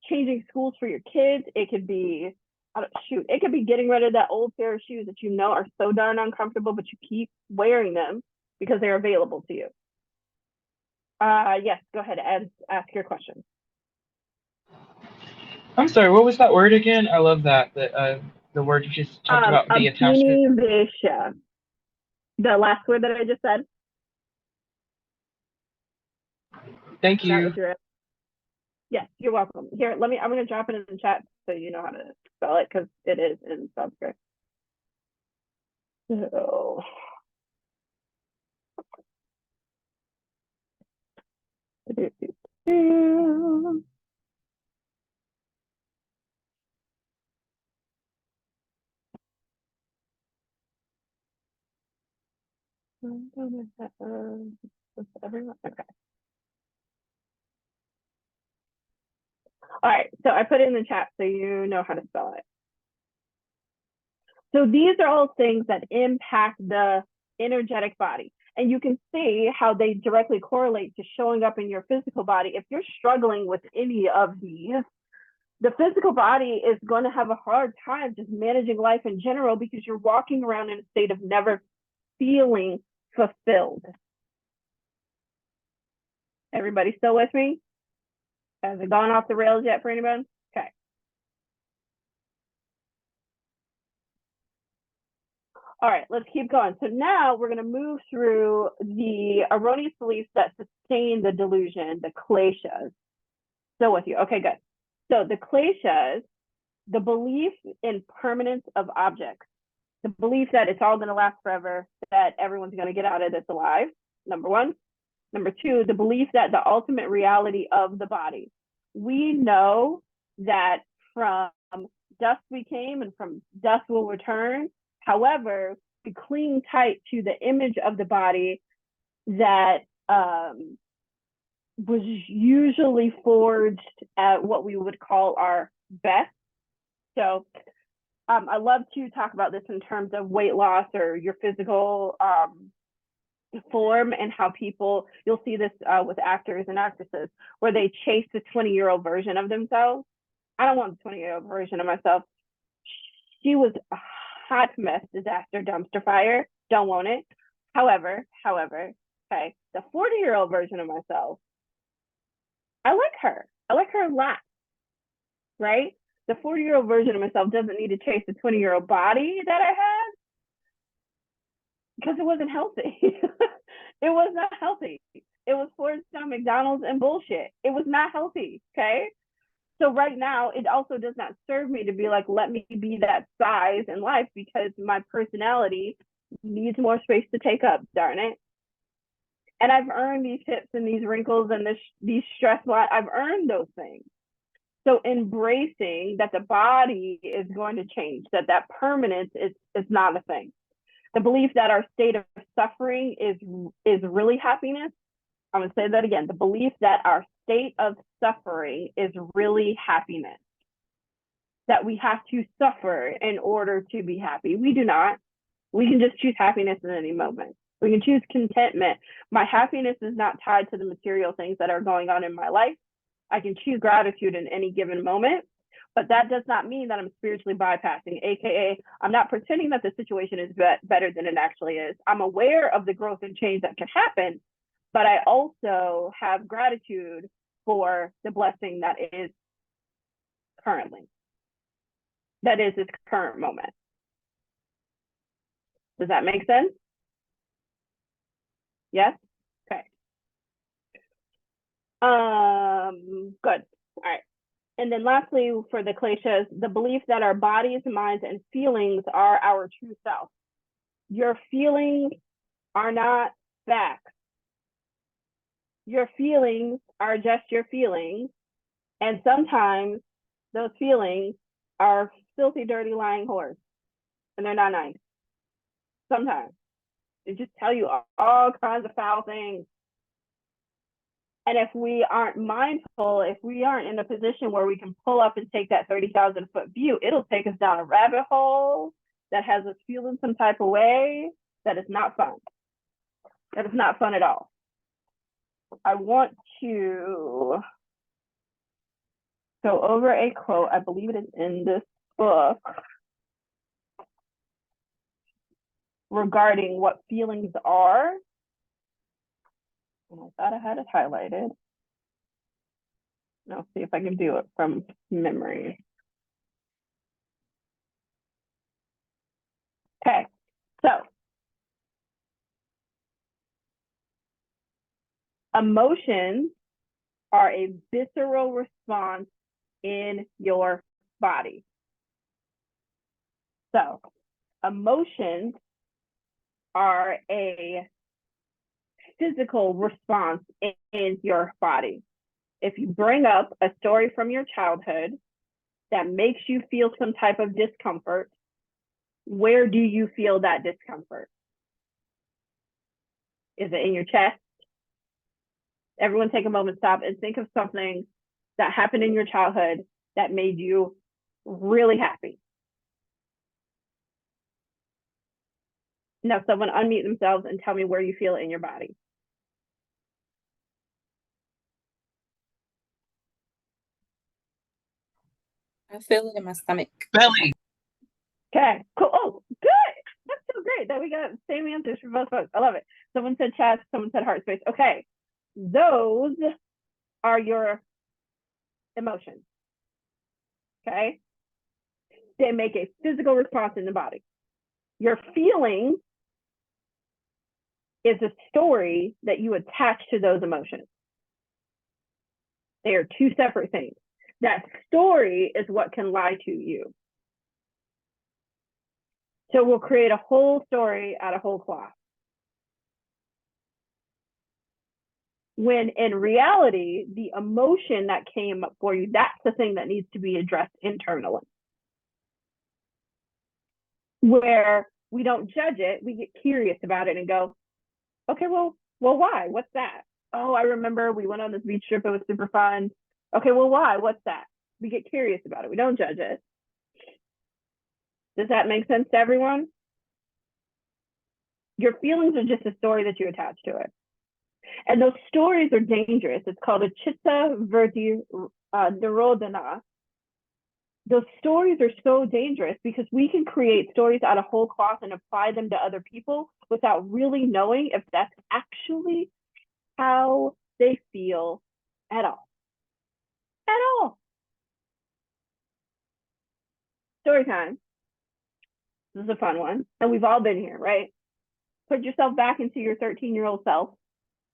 Speaker 1: changing schools for your kids, it could be it could be getting rid of that old pair of shoes that you know are so darn uncomfortable, but you keep wearing them because they're available to you. Yes, go ahead and ask your question.
Speaker 3: I'm sorry, what was that word again? I love that. The word you just talked about, the attachment.
Speaker 1: Abhinivesha. The last word that I just said.
Speaker 3: Thank you.
Speaker 1: Yes, you're welcome. Here, I'm going to drop it in the chat so you know how to spell it, because it is in Sanskrit. So, everyone? Okay. All right, so I put it in the chat so you know how to spell it. So these are all things that impact the energetic body. And you can see how they directly correlate to showing up in your physical body. If you're struggling with any of these, the physical body is going to have a hard time just managing life in general, because you're walking around in a state of never feeling fulfilled. Everybody still with me? Has it gone off the rails yet for anybody? Okay. All right, let's keep going. So now we're going to move through the erroneous beliefs that sustain the delusion, the kleshas. Still with you? Okay, good. So the kleshas, the belief in permanence of objects, the belief that it's all going to last forever, that everyone's going to get out of this alive, number one. Number two, the belief that the ultimate reality of the body. We know that from dust we came and from dust will return. However, we cling tight to the image of the body that was usually forged at what we would call our best. So I love to talk about this in terms of weight loss or your physical form, and how people, you'll see this with actors and actresses, where they chase the 20-year-old version of themselves. I don't want the 20-year-old version of myself. She was a hot mess, disaster, dumpster fire. Don't want it. However, okay, the 40-year-old version of myself, I like her. I like her a lot, right? The 40-year-old version of myself doesn't need to chase the 20-year-old body that I had, because it wasn't healthy. It was not healthy. It was forced on McDonald's and bullshit. It was not healthy, okay? So right now, it also does not serve me to be like, let me be that size in life, because my personality needs more space to take up, darn it. And I've earned these hips and these wrinkles and these stress. I've earned those things. So embracing that the body is going to change, that permanence is not a thing. The belief that our state of suffering is really happiness. I'm going to say that again. The belief that our state of suffering is really happiness. That we have to suffer in order to be happy. We do not. We can just choose happiness in any moment. We can choose contentment. My happiness is not tied to the material things that are going on in my life. I can choose gratitude in any given moment. But that does not mean that I'm spiritually bypassing, AKA I'm not pretending that the situation is better than it actually is. I'm aware of the growth and change that can happen, but I also have gratitude for the blessing that is currently, that is this current moment. Does that make sense? Yes? Okay. Good. All right. And then lastly, for the kleshas, the belief that our bodies, minds, and feelings are our true self. Your feelings are not facts. Your feelings are just your feelings. And sometimes those feelings are filthy, dirty, lying whores. And they're not nice. Sometimes. They just tell you all kinds of foul things. And if we aren't mindful, if we aren't in a position where we can pull up and take that 30,000-foot view, it'll take us down a rabbit hole that has us feeling some type of way that is not fun. That is not fun at all. I want to go over a quote. I believe it is in this book regarding what feelings are. And I thought I had it highlighted. I'll see if I can do it from memory. Okay, so emotions are a visceral response in your body. So emotions are a physical response in your body. If you bring up a story from your childhood that makes you feel some type of discomfort, where do you feel that discomfort? Is it in your chest? Everyone take a moment, stop, and think of something that happened in your childhood that made you really happy. Now, someone unmute themselves and tell me where you feel it in your body.
Speaker 2: I feel it in my stomach.
Speaker 3: Belly.
Speaker 1: Okay, cool. Oh, good. That's so great that we got same answers for both folks. I love it. Someone said chest, someone said heart space. Okay, those are your emotions. Okay, they make a physical response in the body. Your feeling is a story that you attach to those emotions. They are two separate things. That story is what can lie to you. So we'll create a whole story out of whole cloth. When in reality, the emotion that came up for you, that's the thing that needs to be addressed internally. Where we don't judge it, we get curious about it and go, okay, well, why? What's that? Oh, I remember we went on this beach trip. It was super fun. Okay, well, why? What's that? We get curious about it. We don't judge it. Does that make sense to everyone? Your feelings are just a story that you attach to it. And those stories are dangerous. It's called a chitta vritti nirodhana. Those stories are so dangerous because we can create stories out of whole cloth and apply them to other people without really knowing if that's actually how they feel at all. At all. Story time. This is a fun one. And we've all been here, right? Put yourself back into your 13-year-old self.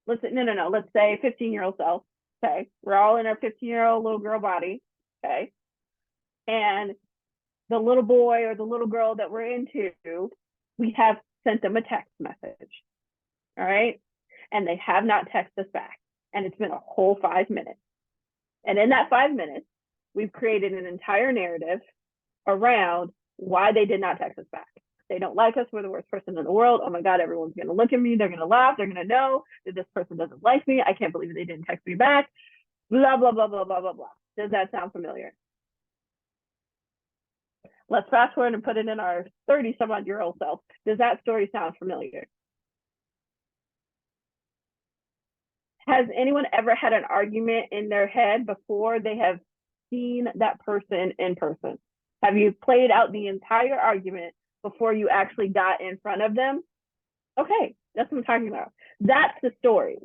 Speaker 1: Let's say 15-year-old self. Okay. We're all in our 15-year-old little girl body. Okay. And the little boy or the little girl that we're into, we have sent them a text message. All right. And they have not texted us back. And it's been a whole 5 minutes. And in that 5 minutes, we've created an entire narrative around why they did not text us back. They don't like us. We're the worst person in the world. Oh my God, everyone's going to look at me. They're going to laugh. They're going to know that this person doesn't like me. I can't believe they didn't text me back. Blah, blah, blah, blah, blah, blah, blah. Does that sound familiar? Let's fast forward and put it in our 30-some-odd-year-old self. Does that story sound familiar? Has anyone ever had an argument in their head before they have seen that person in person? Have you played out the entire argument before you actually got in front of them? Okay, that's what I'm talking about. That's the story.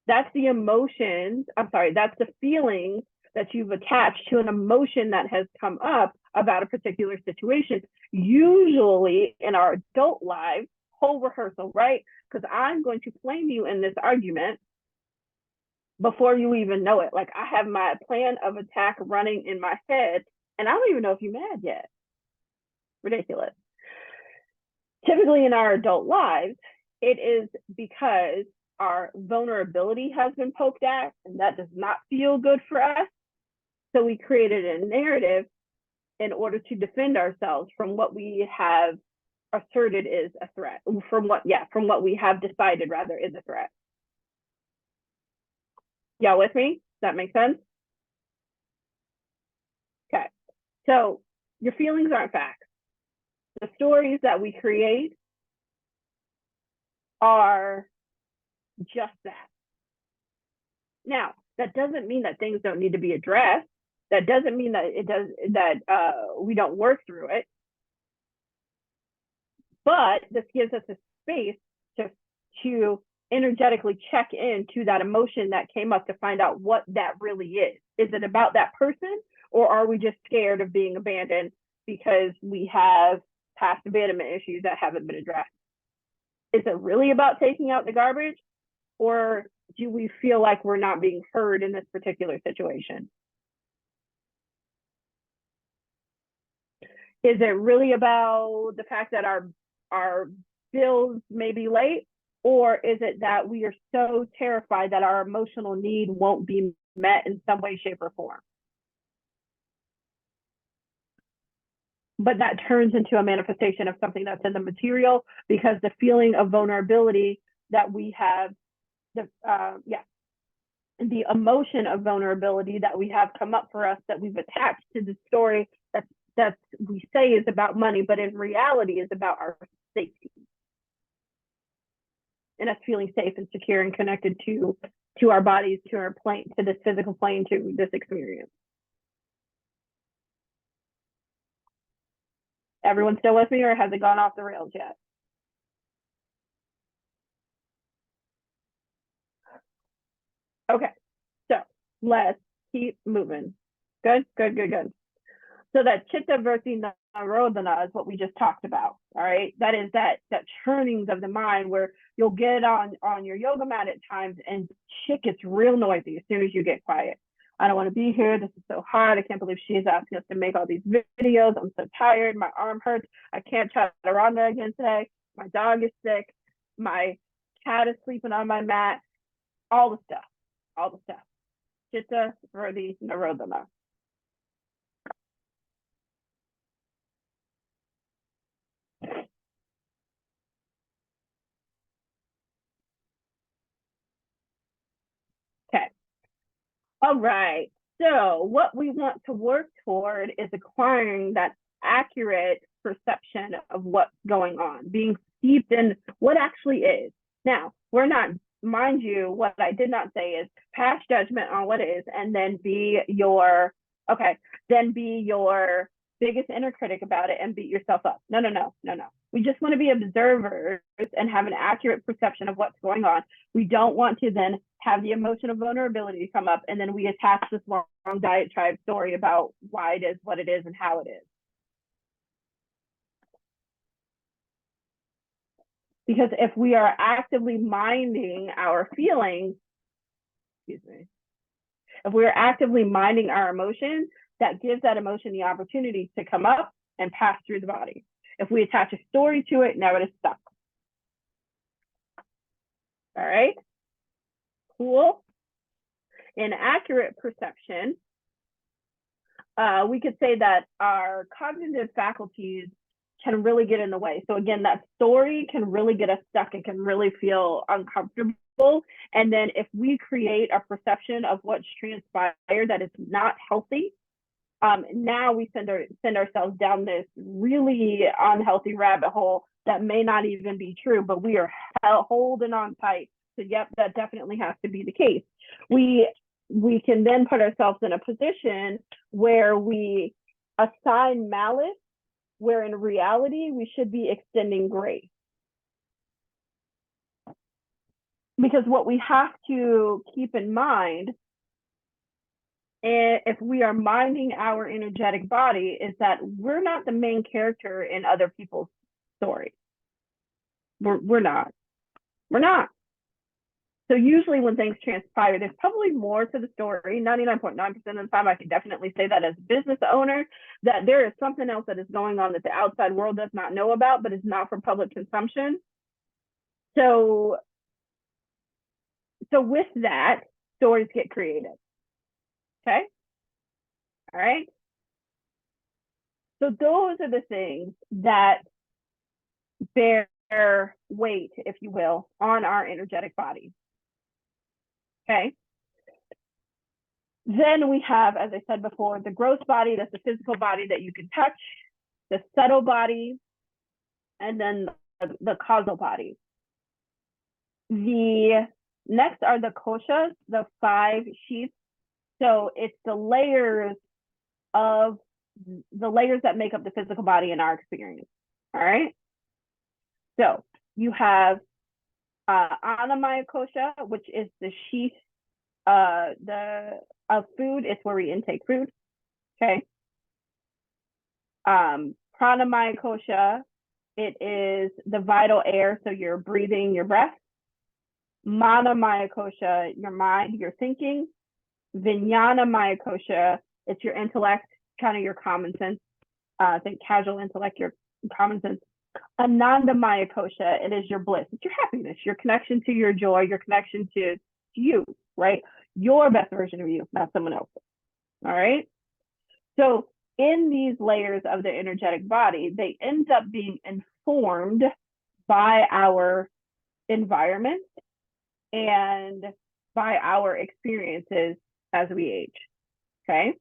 Speaker 1: That's the emotions. That's the feelings that you've attached to an emotion that has come up about a particular situation. Usually in our adult lives, whole rehearsal, right? Because I'm going to flame you in this argument before you even know it. Like I have my plan of attack running in my head, and I don't even know if you're mad yet. Ridiculous. Typically in our adult lives, it is because our vulnerability has been poked at, and that does not feel good for us. So we created a narrative in order to defend ourselves from what we have asserted is a threat, from what we have decided rather is a threat. Y'all with me? Does that make sense? Okay. So your feelings aren't facts. The stories that we create are just that. Now, that doesn't mean that things don't need to be addressed. That doesn't mean that we don't work through it. But this gives us a space to energetically check into that emotion that came up to find out what that really is. Is it about that person, or are we just scared of being abandoned because we have past abandonment issues that haven't been addressed? Is it really about taking out the garbage, or do we feel like we're not being heard in this particular situation? Is it really about the fact that our bills may be late, or is it that we are so terrified that our emotional need won't be met in some way, shape, or form? But that turns into a manifestation of something that's in the material, because the feeling of vulnerability that we have, the emotion of vulnerability that we have come up for us, that we've attached to the story that we say is about money, but in reality is about our safety and us feeling safe and secure and connected to our bodies, to our plane, to this physical plane, to this experience. Everyone still with me, or has it gone off the rails yet? Okay, so let's keep moving. Good. So that chitta vritti narodhana is what we just talked about. All right, that is that churnings of the mind where you'll get on your yoga mat at times and shit gets real noisy as soon as you get quiet. I don't want to be here. This is so hard. I can't believe she's asking us to make all these videos. I'm so tired. My arm hurts. I can't chaturanga again today. My dog is sick. My cat is sleeping on my mat. All the stuff. Chitta vritti narodhana. Okay. All right. So what we want to work toward is acquiring that accurate perception of what's going on, being steeped in what actually is. Now, we're not, mind you, what I did not say is pass judgment on what is and then be your biggest inner critic about it and beat yourself up. No. We just want to be observers and have an accurate perception of what's going on. We don't want to then have the emotion of vulnerability come up and then we attach this long diatribe story about why it is what it is and how it is. Because if we are actively minding our feelings, if we are actively minding our emotions, that gives that emotion the opportunity to come up and pass through the body. If we attach a story to it, now it is stuck. All right, cool. In accurate perception, we could say that our cognitive faculties can really get in the way. So again, that story can really get us stuck. It can really feel uncomfortable. And then if we create a perception of what's transpired that is not healthy, now we send ourselves down this really unhealthy rabbit hole that may not even be true, but we are holding on tight. So yep, that definitely has to be the case. We can then put ourselves in a position where we assign malice, where in reality we should be extending grace. Because what we have to keep in mind, if we are minding our energetic body, is that we're not the main character in other people's stories. We're not. So usually when things transpire, there's probably more to the story. 99.9% of the time, I can definitely say that as a business owner, that there is something else that is going on that the outside world does not know about, but is not for public consumption. So with that, stories get created. Okay? All right? So those are the things that bear weight, if you will, on our energetic body. Okay? Then we have, as I said before, the gross body, that's the physical body that you can touch, the subtle body, and then the causal body. The next are the koshas, the 5 sheaths. So it's the layers that make up the physical body in our experience. All right. So you have Annamaya kosha, which is the sheath of food. It's where we intake food. Okay. Pranamaya kosha, it is the vital air, so you're breathing your breath. Manamaya kosha, your mind, your thinking. Vijnanamaya kosha, it's your intellect, kind of your common sense. Think casual intellect, your common sense. Anandamaya kosha, it is your bliss, it's your happiness, your connection to your joy, your connection to you, right? Your best version of you, not someone else's. All right. So in these layers of the energetic body, they end up being informed by our environment and by our experiences as we age. Okay.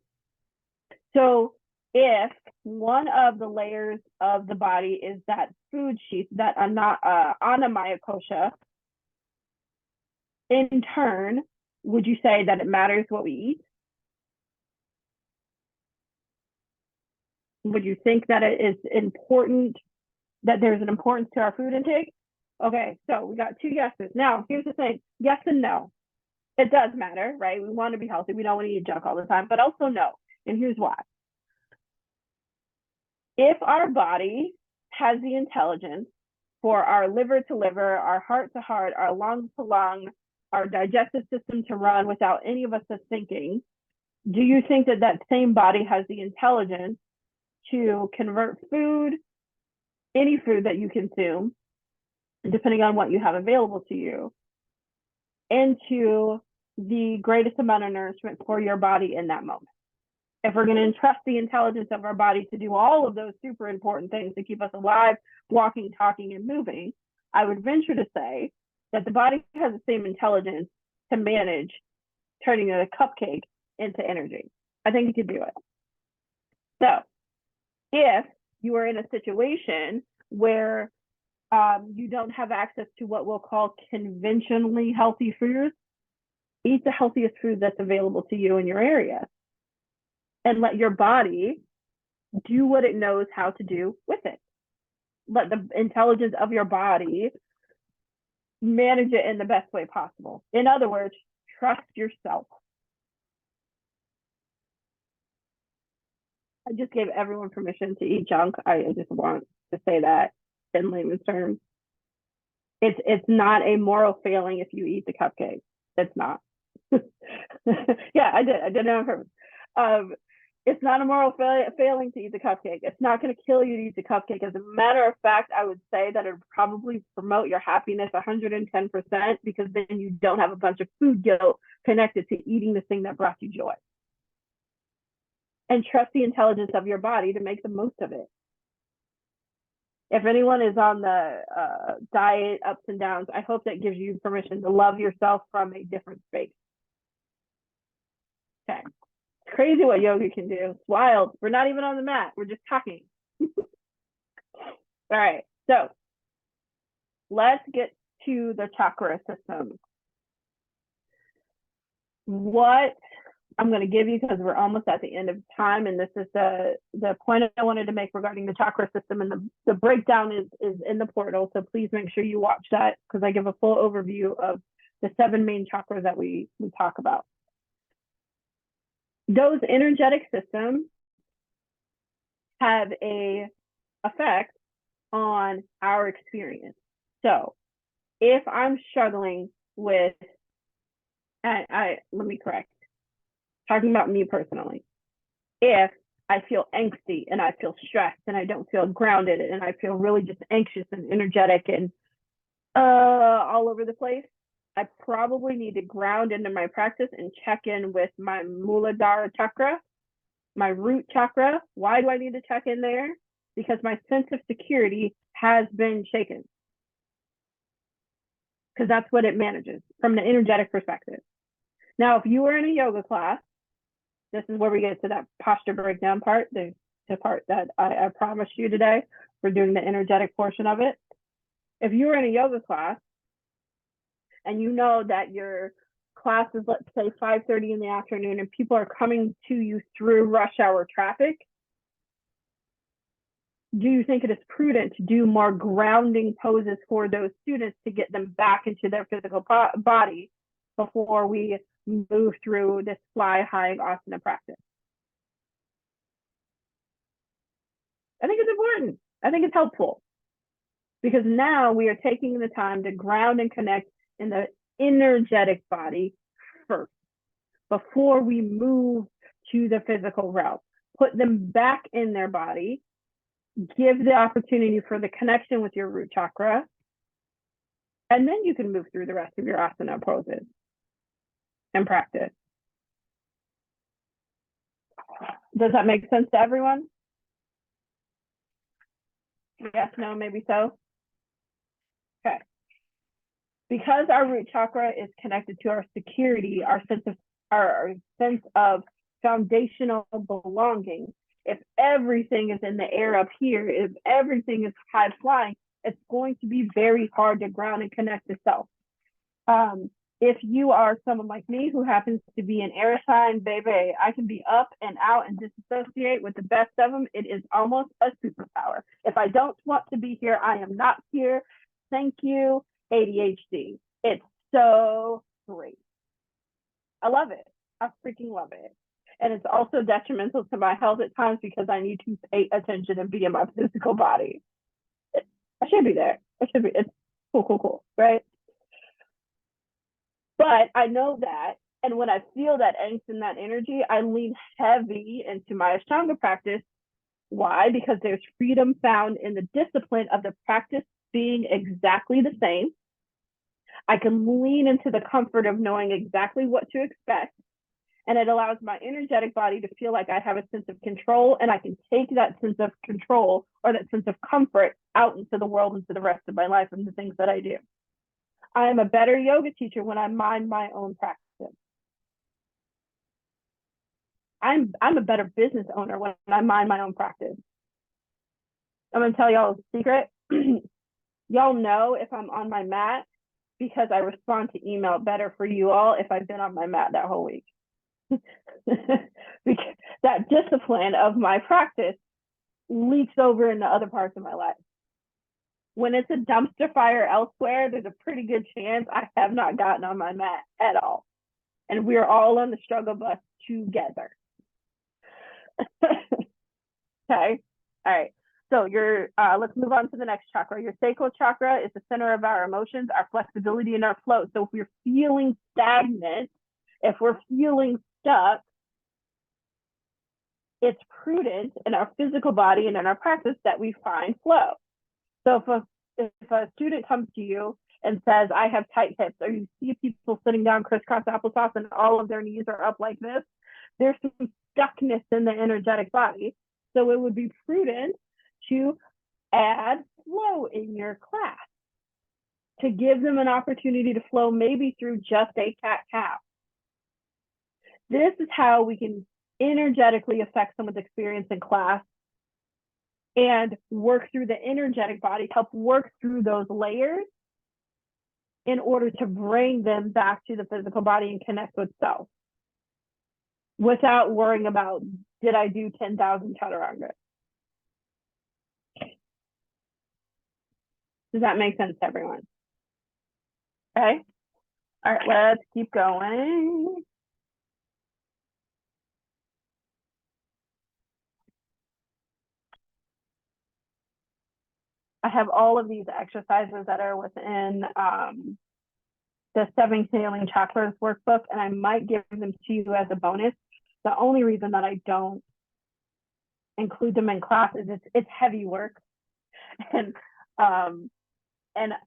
Speaker 1: So if one of the layers of the body is that food sheath, that Annamaya kosha, in turn, would you say that it matters what we eat? Would you think that it is important, that there's an importance to our food intake? Okay, so we got 2 yeses. Now, here's the thing, yes and no. It does matter, right? We want to be healthy. We don't want to eat junk all the time, but also no. And here's why. If our body has the intelligence for our liver to liver, our heart to heart, our lung to lung, our digestive system to run without any of us thinking, do you think that that same body has the intelligence to convert food, any food that you consume, depending on what you have available to you, into the greatest amount of nourishment for your body in that moment? If we're going to entrust the intelligence of our body to do all of those super important things to keep us alive, walking, talking, and moving, I would venture to say that the body has the same intelligence to manage turning a cupcake into energy. I think you could do it. So if you are in a situation where you don't have access to what we'll call conventionally healthy foods, eat the healthiest food that's available to you in your area and let your body do what it knows how to do with it. Let the intelligence of your body manage it in the best way possible. In other words, trust yourself. I just gave everyone permission to eat junk. I just want to say that in layman's terms. It's not a moral failing if you eat the cupcake. It's not. Yeah, I did it on purpose. It's not a moral failing to eat the cupcake. It's not going to kill you to eat the cupcake. As a matter of fact, I would say that it would probably promote your happiness 110%, because then you don't have a bunch of food guilt connected to eating the thing that brought you joy. And trust the intelligence of your body to make the most of it. If anyone is on the diet ups and downs, I hope that gives you permission to love yourself from a different space. Okay. It's crazy what yoga can do. It's wild. We're not even on the mat. We're just talking. All right. So let's get to the chakra system. What I'm going to give you, because we're almost at the end of time, and this is the point I wanted to make regarding the chakra system, and the breakdown is in the portal, so please make sure you watch that, because I give a full overview of the 7 main chakras that we talk about. Those energetic systems have a effect on our experience. So if I'm struggling with, let me correct, talking about me personally, if I feel angsty and I feel stressed and I don't feel grounded and I feel really just anxious and energetic and all over the place, I probably need to ground into my practice and check in with my Muladhara chakra, my root chakra. Why do I need to check in there? Because my sense of security has been shaken. Because that's what it manages from the energetic perspective. Now, if you were in a yoga class this is where we get to that posture breakdown part, the part that I promised you today. We're doing the energetic portion of it. If you were in a yoga class and you know that your class is, let's say, 5:30 in the afternoon and people are coming to you through rush hour traffic, do you think it is prudent to do more grounding poses for those students to get them back into their physical body before we move through this fly high asana practice? I think it's important. I think it's helpful, because now we are taking the time to ground and connect in the energetic body first before we move to the physical realm. Put them back in their body, give the opportunity for the connection with your root chakra, and then you can move through the rest of your asana poses and practice. Does that make sense to everyone? Yes, no, maybe so? Okay. Because our root chakra is connected to our security, our sense of foundational belonging. If everything is in the air up here, if everything is high flying, it's going to be very hard to ground and connect to self. If you are someone like me who happens to be an air sign, baby, I can be up and out and disassociate with the best of them. It is almost a superpower. If I don't want to be here, I am not here. Thank you, ADHD. It's so great. I love it. I freaking love it. And it's also detrimental to my health at times because I need to pay attention and be in my physical body. I should be there. I should be. It's cool, right? But I know that, and when I feel that angst and that energy, I lean heavy into my Ashtanga practice. Why? Because there's freedom found in the discipline of the practice being exactly the same. I can lean into the comfort of knowing exactly what to expect, and it allows my energetic body to feel like I have a sense of control, and I can take that sense of control or that sense of comfort out into the world, into the rest of my life and the things that I do. I am a better yoga teacher when I mind my own practice. I'm a better business owner when I mind my own practice. I'm gonna tell y'all a secret. Y'all know if I'm on my mat because I respond to email better for you all if I've been on my mat that whole week. Because that discipline of my practice leaks over into other parts of my life. When it's a dumpster fire elsewhere, there's a pretty good chance I have not gotten on my mat at all. And we're all on the struggle bus together. Okay. All right. So let's move on to the next chakra. Your sacral chakra is the center of our emotions, our flexibility, and our flow. So if we're feeling stagnant, if we're feeling stuck, it's prudent in our physical body and in our practice that we find flow. So if a student comes to you and says, I have tight hips, or you see people sitting down crisscross applesauce and all of their knees are up like this, there's some stuckness in the energetic body. So it would be prudent to add flow in your class to give them an opportunity to flow maybe through just a cat-cow. This is how we can energetically affect someone's experience in class and work through the energetic body, help work through those layers in order to bring them back to the physical body and connect with self without worrying about, did I do 10,000 chaturanga? Does that make sense to everyone? Okay. All right, let's keep going. I have all of these exercises that are within the Seven Main Chakras workbook, and I might give them to you as a bonus. The only reason that I don't include them in class is it's heavy work, and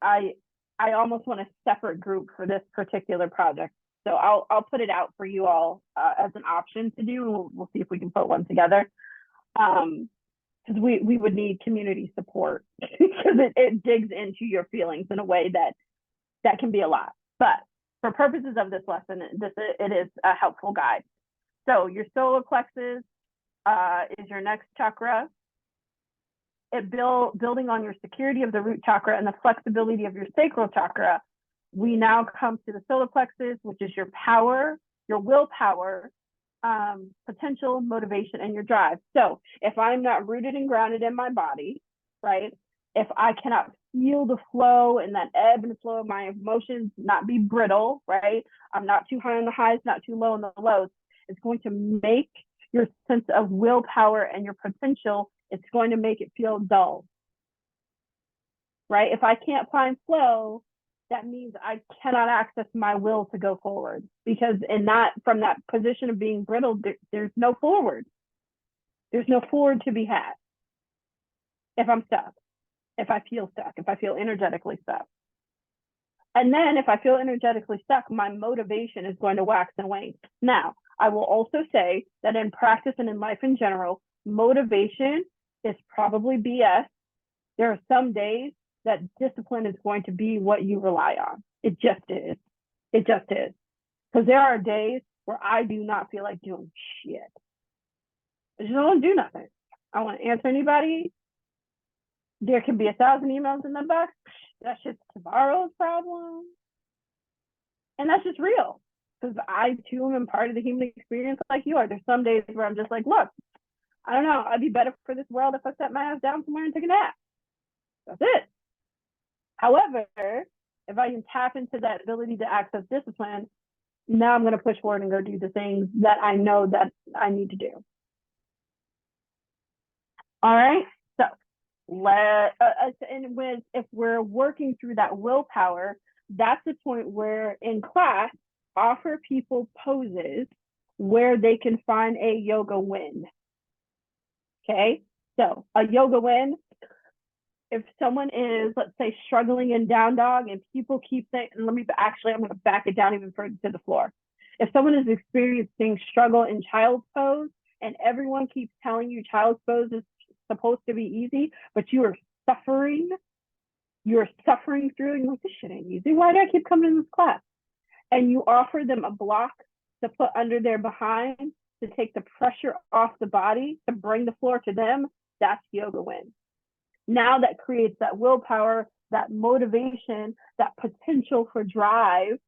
Speaker 1: I almost want a separate group for this particular project. So I'll put it out for you all as an option to do, and we'll see if we can put one together. Because we would need community support because it digs into your feelings in a way that can be a lot. But for purposes of this lesson, it is a helpful guide. So your solar plexus is your next chakra. Building on your security of the root chakra and the flexibility of your sacral chakra, we now come to the solar plexus, which is your power, your willpower, potential, motivation, and your drive. So if I'm not rooted and grounded in my body, right? If I cannot feel the flow and that ebb and flow of my emotions, not be brittle, right? I'm not too high on the highs, not too low on the lows. It's going to make your sense of willpower and your potential, it's going to make it feel dull, right? If I can't find flow, that means I cannot access my will to go forward, because from that position of being brittle, there's no forward. There's no forward to be had if I'm stuck, if I feel stuck, if I feel energetically stuck. And then if I feel energetically stuck, my motivation is going to wax and wane. Now, I will also say that in practice and in life in general, motivation is probably BS. There are some days that discipline is going to be what you rely on. It just is. It just is. Because there are days where I do not feel like doing shit. I just don't want to do nothing. I want to answer anybody. There can be 1,000 emails in the box. That's just tomorrow's problem. And that's just real. Because I too am part of the human experience like you are. There's some days where I'm just like, look, I don't know, I'd be better for this world if I set my ass down somewhere and took a nap. That's it. However, if I can tap into that ability to access discipline, now I'm going to push forward and go do the things that I know that I need to do. All right. So if we're working through that willpower, that's the point where in class, offer people poses where they can find a yoga win. Okay. So a yoga win, if someone is, let's say, struggling in down dog and people keep saying, I'm going to back it down even further to the floor. If someone is experiencing struggle in child's pose and everyone keeps telling you child's pose is supposed to be easy, but you're suffering through and you're like, this shit ain't easy. Why do I keep coming to this class? And you offer them a block to put under their behind to take the pressure off the body, to bring the floor to them, that's yoga win. Now that creates that willpower, that motivation, that potential for drive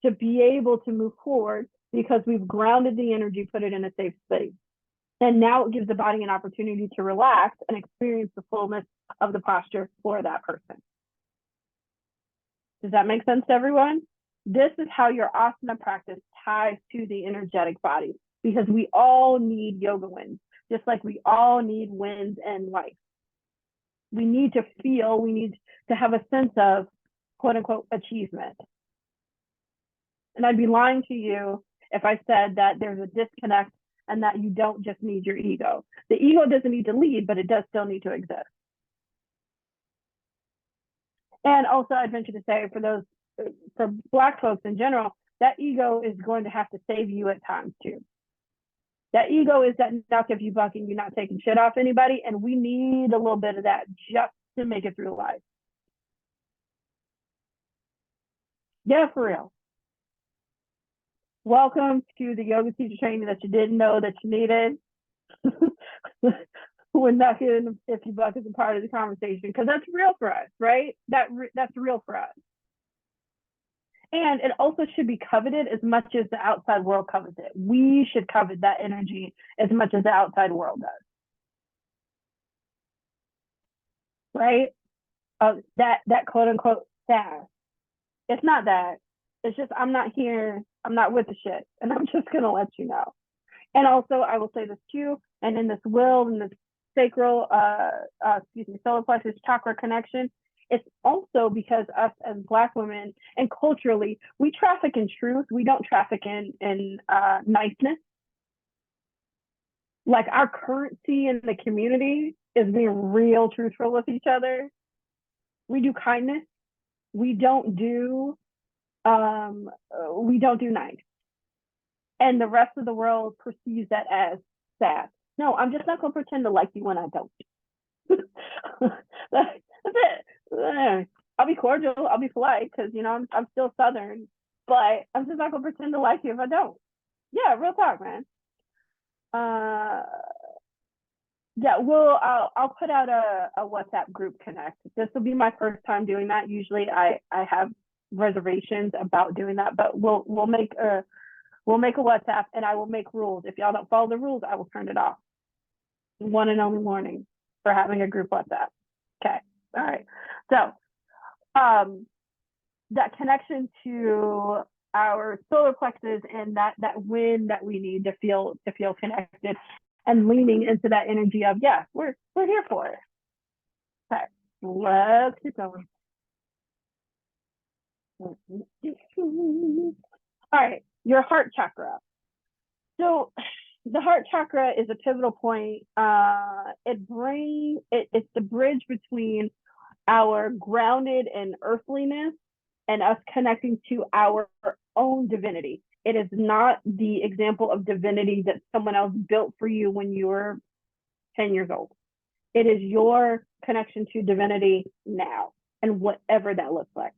Speaker 1: to be able to move forward because we've grounded the energy, put it in a safe space. And now it gives the body an opportunity to relax and experience the fullness of the posture for that person. Does that make sense to everyone? This is how your asana practice ties to the energetic body, because we all need yoga wins, just like we all need wins in life. We need to feel, we need to have a sense of quote unquote achievement. And I'd be lying to you if I said that there's a disconnect and that you don't just need your ego. The ego doesn't need to lead, but it does still need to exist. And also I'd venture to say for Black folks in general, that ego is going to have to save you at times too. That ego is that knock if you buck and you're not taking shit off anybody. And we need a little bit of that just to make it through life. Yeah, for real. Welcome to the yoga teacher training that you didn't know that you needed. We're not getting if you buck as a part of the conversation because that's real for us, right? That's real for us. And it also should be coveted as much as the outside world covers it. We should covet that energy as much as the outside world does. Right? That quote unquote sass. It's not that. It's just I'm not here. I'm not with the shit. And I'm just gonna let you know. And also I will say this too, and in this will and this sacral solar plexus chakra connection, it's also because us as Black women and culturally, we traffic in truth. We don't traffic in niceness. Like our currency in the community is being real truthful with each other. We do kindness. We don't do nice. And the rest of the world perceives that as sad. No, I'm just not gonna pretend to like you when I don't. That's it. I'll be cordial, I'll be polite because I'm still Southern, but I'm just not gonna pretend to like you if I don't. Yeah, real talk, man. Yeah, I'll put out a WhatsApp group connect. This will be my first time doing that. Usually I have reservations about doing that, but we'll make a WhatsApp, and I will make rules. If y'all don't follow the rules, I will turn it off. One and only warning for having a group WhatsApp. Okay. All right. So that connection to our solar plexus and that wind that we need to feel connected, and leaning into that energy of, yeah, we're here for it. Okay, let's keep going. All right, your heart chakra. So the heart chakra is a pivotal point. It's the bridge between our grounded and earthliness and us connecting to our own divinity. It is not the example of divinity that someone else built for you when you were 10 years old. It is your connection to divinity now, and whatever that looks like.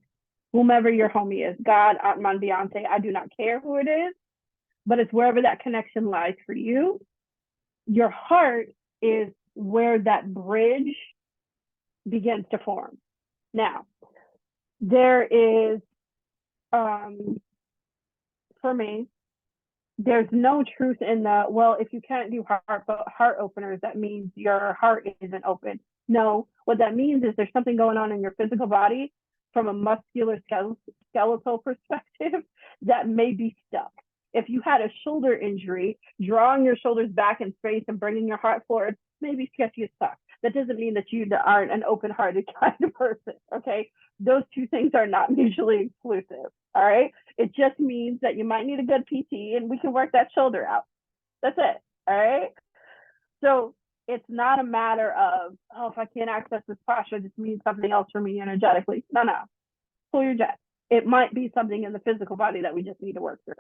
Speaker 1: Whomever your homie is, God, Atman, Beyonce, I do not care who it is, but it's wherever that connection lies for you. Your heart is where that bridge begins to form. Now, there is, for me, there's no truth in the, well, if you can't do heart openers, that means your heart isn't open. No, what that means is there's something going on in your physical body from a muscular skeletal perspective that may be stuck. If you had a shoulder injury, drawing your shoulders back in space and bringing your heart forward may be sketchy as fuck. That doesn't mean that you aren't an open-hearted kind of person, okay? Those two things are not mutually exclusive, all right? It just means that you might need a good PT and we can work that shoulder out. That's it, all right? So it's not a matter of, oh, if I can't access this posture, this means something else for me energetically. No. Pull your jet. It might be something in the physical body that we just need to work through.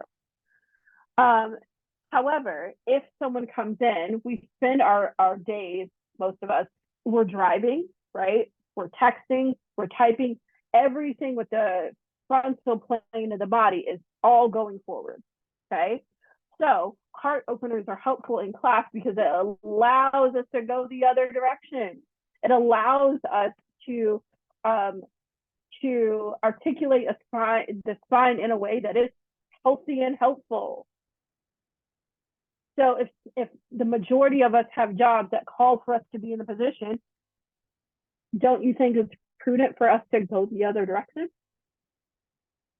Speaker 1: However, if someone comes in, we spend our days, most of us, we're driving, right? We're texting, we're typing, everything with the frontal plane of the body is all going forward, okay? So heart openers are helpful in class because it allows us to go the other direction. It allows us to articulate the spine in a way that is healthy and helpful. So if the majority of us have jobs that call for us to be in the position, don't you think it's prudent for us to go the other direction?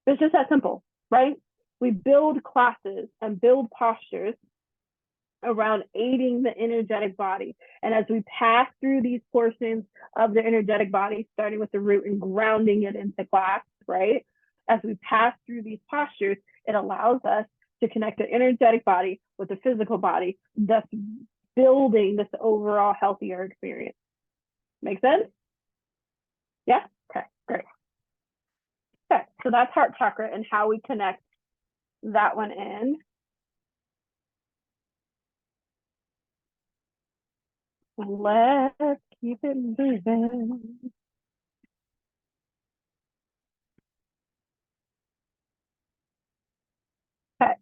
Speaker 1: It's just that simple, right? We build classes and build postures around aiding the energetic body. And as we pass through these portions of the energetic body, starting with the root and grounding it into class, right? As we pass through these postures, it allows us to connect the energetic body with the physical body, thus building this overall healthier experience. Make sense? Yeah? Okay, great. Okay, so that's heart chakra and how we connect that one in. Let's keep it moving. Okay,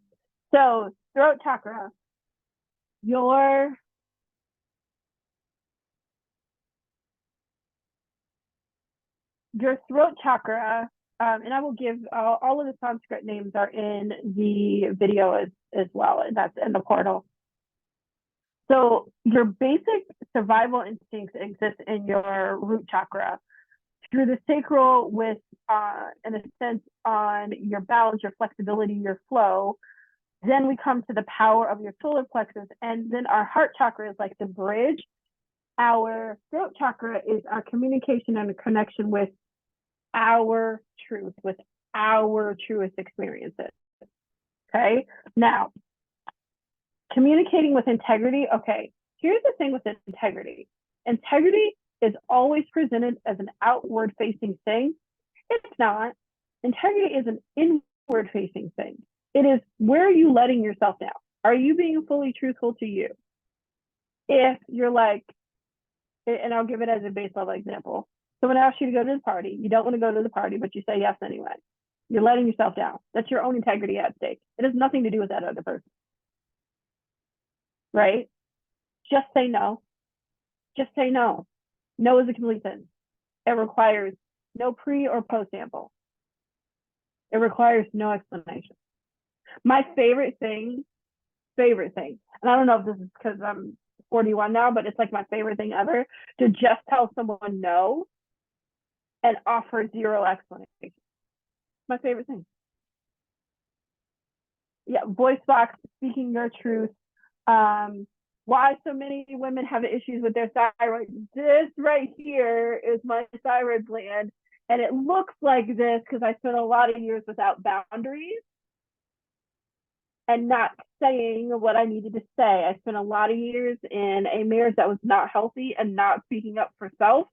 Speaker 1: so throat chakra, your throat chakra, and I will give all of the Sanskrit names are in the video as well, and that's in the portal. So your basic survival instincts exist in your root chakra. Through the sacral with an ascent on your balance, your flexibility, your flow. Then we come to the power of your solar plexus, and then our heart chakra is like the bridge. Our throat chakra is our communication and a connection with our truth, with our truest experiences. Okay, now communicating with integrity. Okay, here's the thing with integrity. Integrity is always presented as an outward facing thing. It's not. Integrity is an inward facing thing. It is, where are you letting yourself down? Are you being fully truthful to you? If you're like, and I'll give it as a base level example. Someone asks you to go to the party. You don't want to go to the party, but you say yes anyway. You're letting yourself down. That's your own integrity at stake. It has nothing to do with that other person. right? Just say no. Just say no. No is a complete sentence. It requires no pre or post sample. It requires no explanation. My favorite thing, and I don't know if this is because I'm 41 now, but it's like my favorite thing ever, to just tell someone no and offer zero explanation. My favorite thing. Yeah, voice box, speaking your truth. Why so many women have issues with their thyroid. This right here is my thyroid gland, and it looks like this because I spent a lot of years without boundaries and not saying what I needed to say. I spent a lot of years in a marriage that was not healthy and not speaking up for self.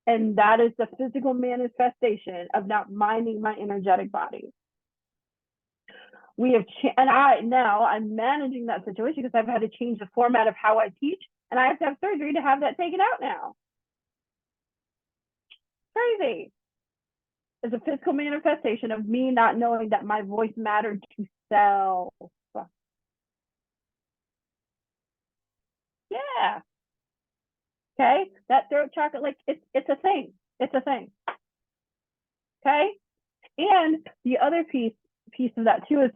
Speaker 1: And that is the physical manifestation of not minding my energetic body. I'm managing that situation because I've had to change the format of how I teach, and I have to have surgery to have that taken out now. Crazy. It's a physical manifestation of me not knowing that my voice mattered to self. Yeah. Okay. That throat chakra, like it's a thing. It's a thing. Okay. And the other piece of that too is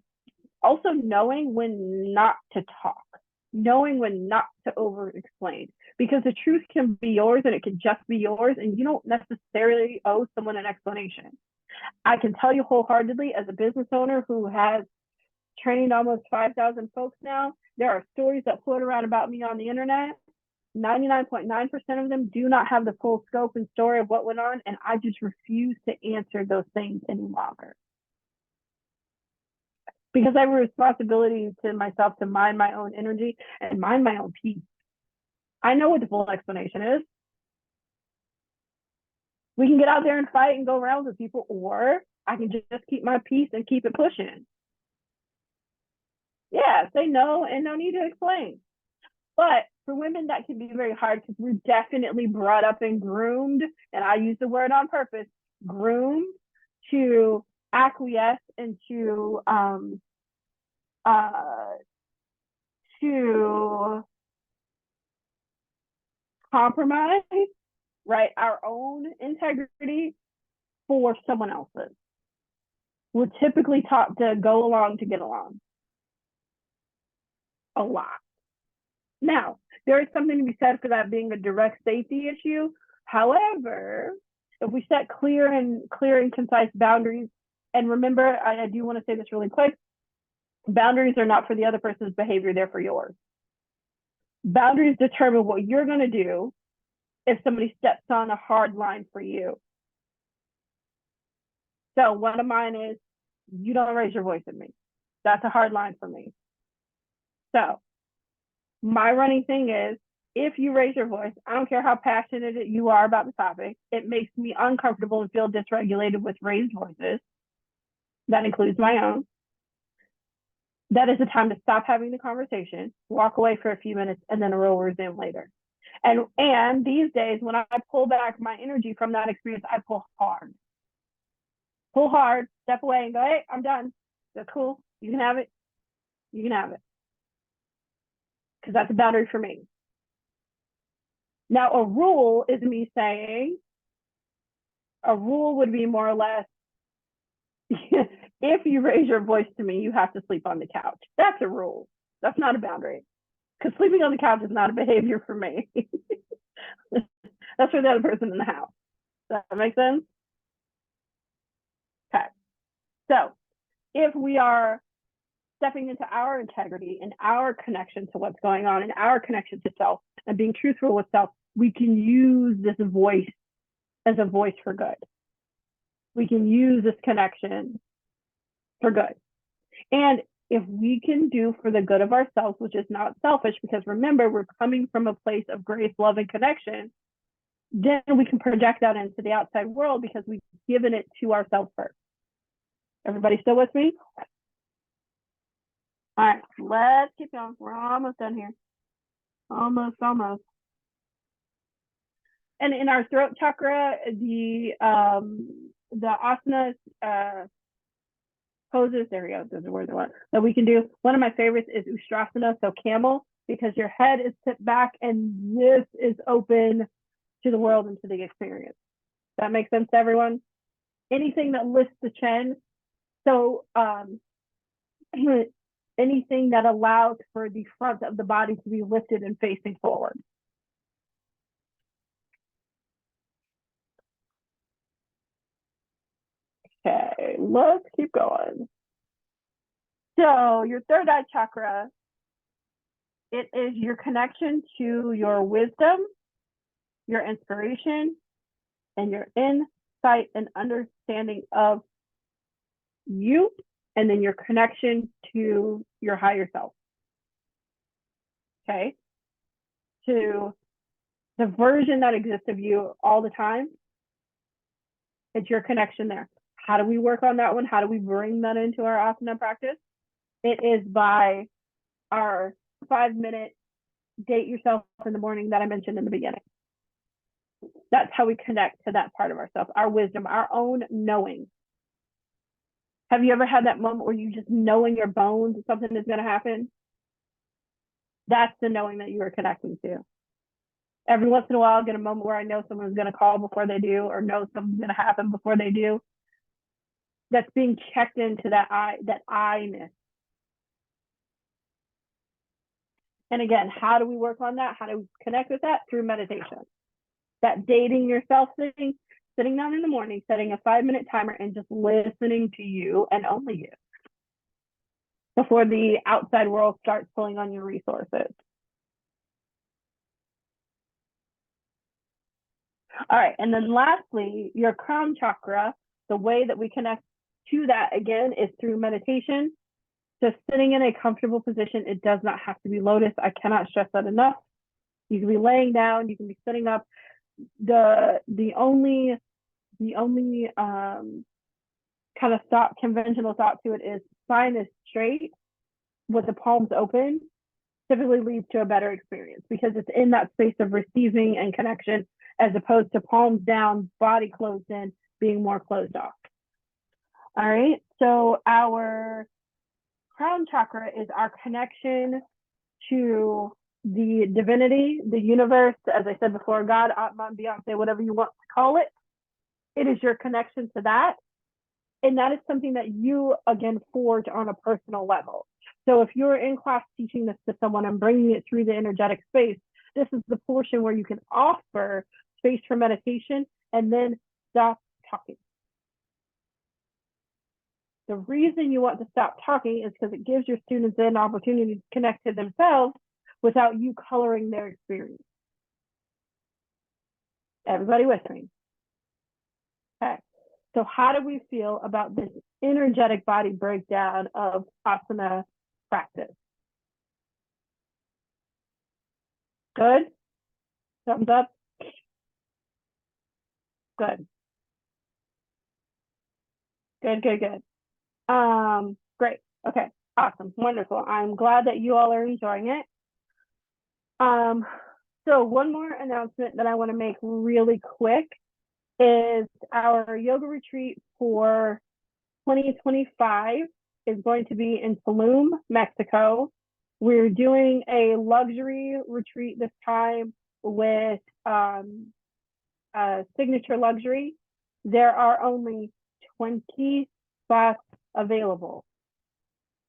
Speaker 1: also knowing when not to talk, knowing when not to over explain, because the truth can be yours and it can just be yours, and you don't necessarily owe someone an explanation. I can tell you wholeheartedly, as a business owner who has trained almost 5,000 folks now, there are stories that float around about me on the internet. 99.9% of them do not have the full scope and story of what went on, and I just refuse to answer those things any longer. Because I have a responsibility to myself to mind my own energy and mind my own peace. I know what the full explanation is. We can get out there and fight and go around with people, or I can just keep my peace and keep it pushing. Yeah, say no and no need to explain. But for women, that can be very hard because we're definitely brought up and groomed, and I use the word on purpose, groomed to acquiesce and to compromise, right, our own integrity for someone else's. We're typically taught to go along to get along. A lot. Now, there is something to be said for that being a direct safety issue. However, if we set clear and concise boundaries, and remember, I do want to say this really quick, boundaries are not for the other person's behavior, they're for yours. Boundaries determine what you're going to do if somebody steps on a hard line for you. So one of mine is, you don't raise your voice at me. That's a hard line for me. So my running thing is, if you raise your voice, I don't care how passionate you are about the topic, it makes me uncomfortable and feel dysregulated with raised voices. That includes my own. That is the time to stop having the conversation, walk away for a few minutes, and then we'll resume later. And these days, when I pull back my energy from that experience, I pull hard. Pull hard, step away, and go, hey, I'm done. That's cool. You can have it. You can have it. Because that's a boundary for me. Now, a rule is me saying, a rule would be more or less, if you raise your voice to me, you have to sleep on the couch. That's a rule. That's not a boundary. Because sleeping on the couch is not a behavior for me. That's for the other person in the house. Does that make sense? Okay. So if we are stepping into our integrity and our connection to what's going on and our connection to self and being truthful with self, we can use this voice as a voice for good. We can use this connection for good. And if we can do for the good of ourselves, which is not selfish, because remember, we're coming from a place of grace, love, and connection, then we can project that into the outside world because we've given it to ourselves first. Everybody still with me? All right, let's keep going. We're almost done here. Almost. And in our throat chakra, the asana poses, there we go, those are words that we can do. One of my favorites is Ustrasana, so camel. because your head is tipped back and this is open to the world and to the experience. That makes sense to everyone? Anything that lifts the chin. So anything that allows for the front of the body to be lifted and facing forward. Okay, let's keep going. So your third eye chakra, it is your connection to your wisdom, your inspiration, and your insight and understanding of you, and then your connection to your higher self. Okay? To the version that exists of you all the time. It's your connection there. How do we work on that one? How do we bring that into our asana practice? It is by our 5-minute date yourself in the morning that I mentioned in the beginning. That's how we connect to that part of ourselves, our wisdom, our own knowing. Have you ever had that moment where you just know in your bones that something is going to happen? That's the knowing that you are connecting to. Every once in a while, I get a moment where I know someone's going to call before they do, or know something's going to happen before they do. That's being checked into that I-ness. And again, how do we work on that? How do we connect with that? Through meditation. That dating yourself thing, sitting down in the morning, setting a 5-minute timer and just listening to you and only you before the outside world starts pulling on your resources. All right, and then lastly, your crown chakra, the way that we connect to that again is through meditation. So sitting in a comfortable position, it does not have to be lotus. I cannot stress that enough. You can be laying down, you can be sitting up. The only kind of conventional thought to it is spine is straight with the palms open typically leads to a better experience because it's in that space of receiving and connection as opposed to palms down, body closed in, being more closed off. All right, so our crown chakra is our connection to the divinity, the universe, as I said before, God, Atman, Beyonce, whatever you want to call it. It is your connection to that. And that is something that you, again, forge on a personal level. So if you're in class teaching this to someone and bringing it through the energetic space, this is the portion where you can offer space for meditation and then stop talking. The reason you want to stop talking is because it gives your students an opportunity to connect to themselves without you coloring their experience. Everybody with me? Okay. So how do we feel about this energetic body breakdown of asana practice? Good? Thumbs up? Good. Good. Great. Okay. Awesome. Wonderful. I'm glad that you all are enjoying it. So one more announcement that I want to make really quick is our yoga retreat for 2025 is going to be in Tulum, Mexico. We're doing a luxury retreat this time with Signature Luxury. There are only 20 spots available.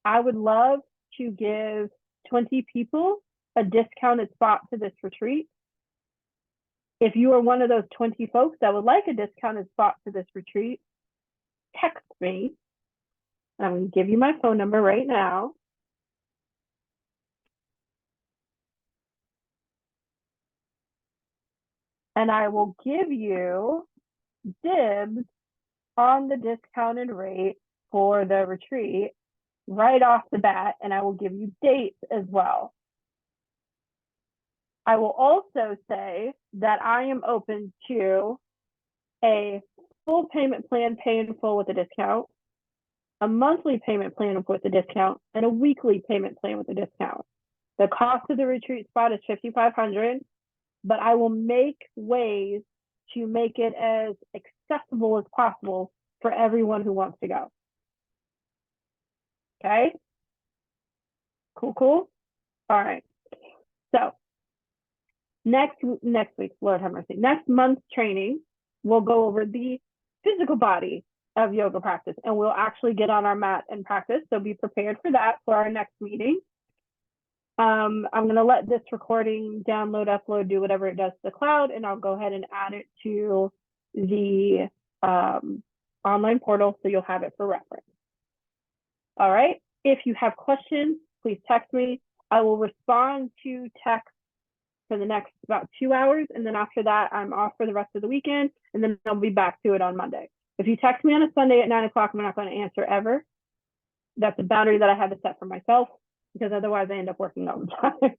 Speaker 1: I would love to give 20 people a discounted spot to this retreat. If you are one of those 20 folks that would like a discounted spot to this retreat, text me. I'm going to give you my phone number right now. And I will give you dibs on the discounted rate for the retreat right off the bat, and I will give you dates as well. I will also say that I am open to a full payment plan, pay in full with a discount, a monthly payment plan with a discount, and a weekly payment plan with a discount. The cost of the retreat spot is $5,500, but I will make ways to make it as accessible as possible for everyone who wants to go. Okay? Cool. All right. So next week, Lord have mercy, next month's training, we'll go over the physical body of yoga practice, and we'll actually get on our mat and practice. So be prepared for that for our next meeting. I'm going to let this recording download, upload, do whatever it does to the cloud, and I'll go ahead and add it to the online portal so you'll have it for reference. All right. If you have questions, please text me. I will respond to text for the next about 2 hours, and then after that, I'm off for the rest of the weekend, and then I'll be back to it on Monday. If you text me on a Sunday at 9 o'clock, I'm not going to answer ever. That's a boundary that I had to set for myself, because otherwise I end up working all the time.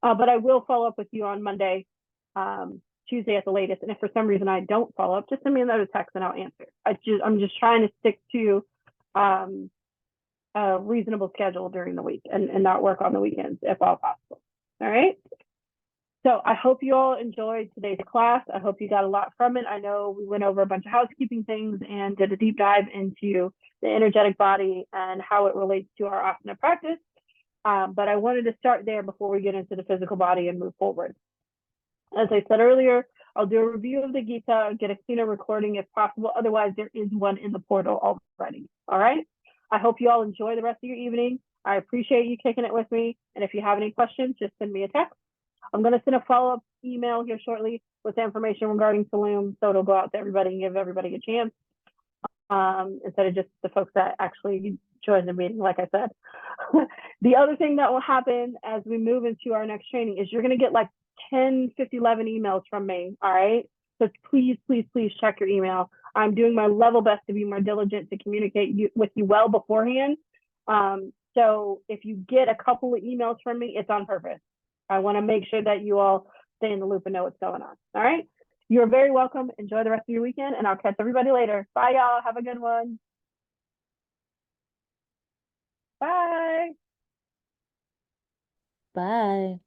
Speaker 1: But I will follow up with you on Monday, Tuesday at the latest. And if for some reason I don't follow up, just send me another text and I'll answer. I'm just trying to stick to a reasonable schedule during the week and not work on the weekends if all possible. All right. So I hope you all enjoyed today's class. I hope you got a lot from it. I know we went over a bunch of housekeeping things and did a deep dive into the energetic body and how it relates to our asana practice. But I wanted to start there before we get into the physical body and move forward. As I said earlier, I'll do a review of the Gita, get a cleaner recording if possible. Otherwise, there is one in the portal already. All right. I hope you all enjoy the rest of your evening. I appreciate you kicking it with me. And if you have any questions, just send me a text. I'm going to send a follow-up email here shortly with the information regarding Tulum, so it'll go out to everybody and give everybody a chance, instead of just the folks that actually joined the meeting, like I said. The other thing that will happen as we move into our next training is you're going to get like 10, 50, 11 emails from me, all right? So please, please, please check your email. I'm doing my level best to be more diligent to communicate with you well beforehand. So if you get a couple of emails from me, it's on purpose. I want to make sure that you all stay in the loop and know what's going on. All right. You're very welcome. Enjoy the rest of your weekend, and I'll catch everybody later. Bye, y'all. Have a good one. Bye.
Speaker 4: Bye.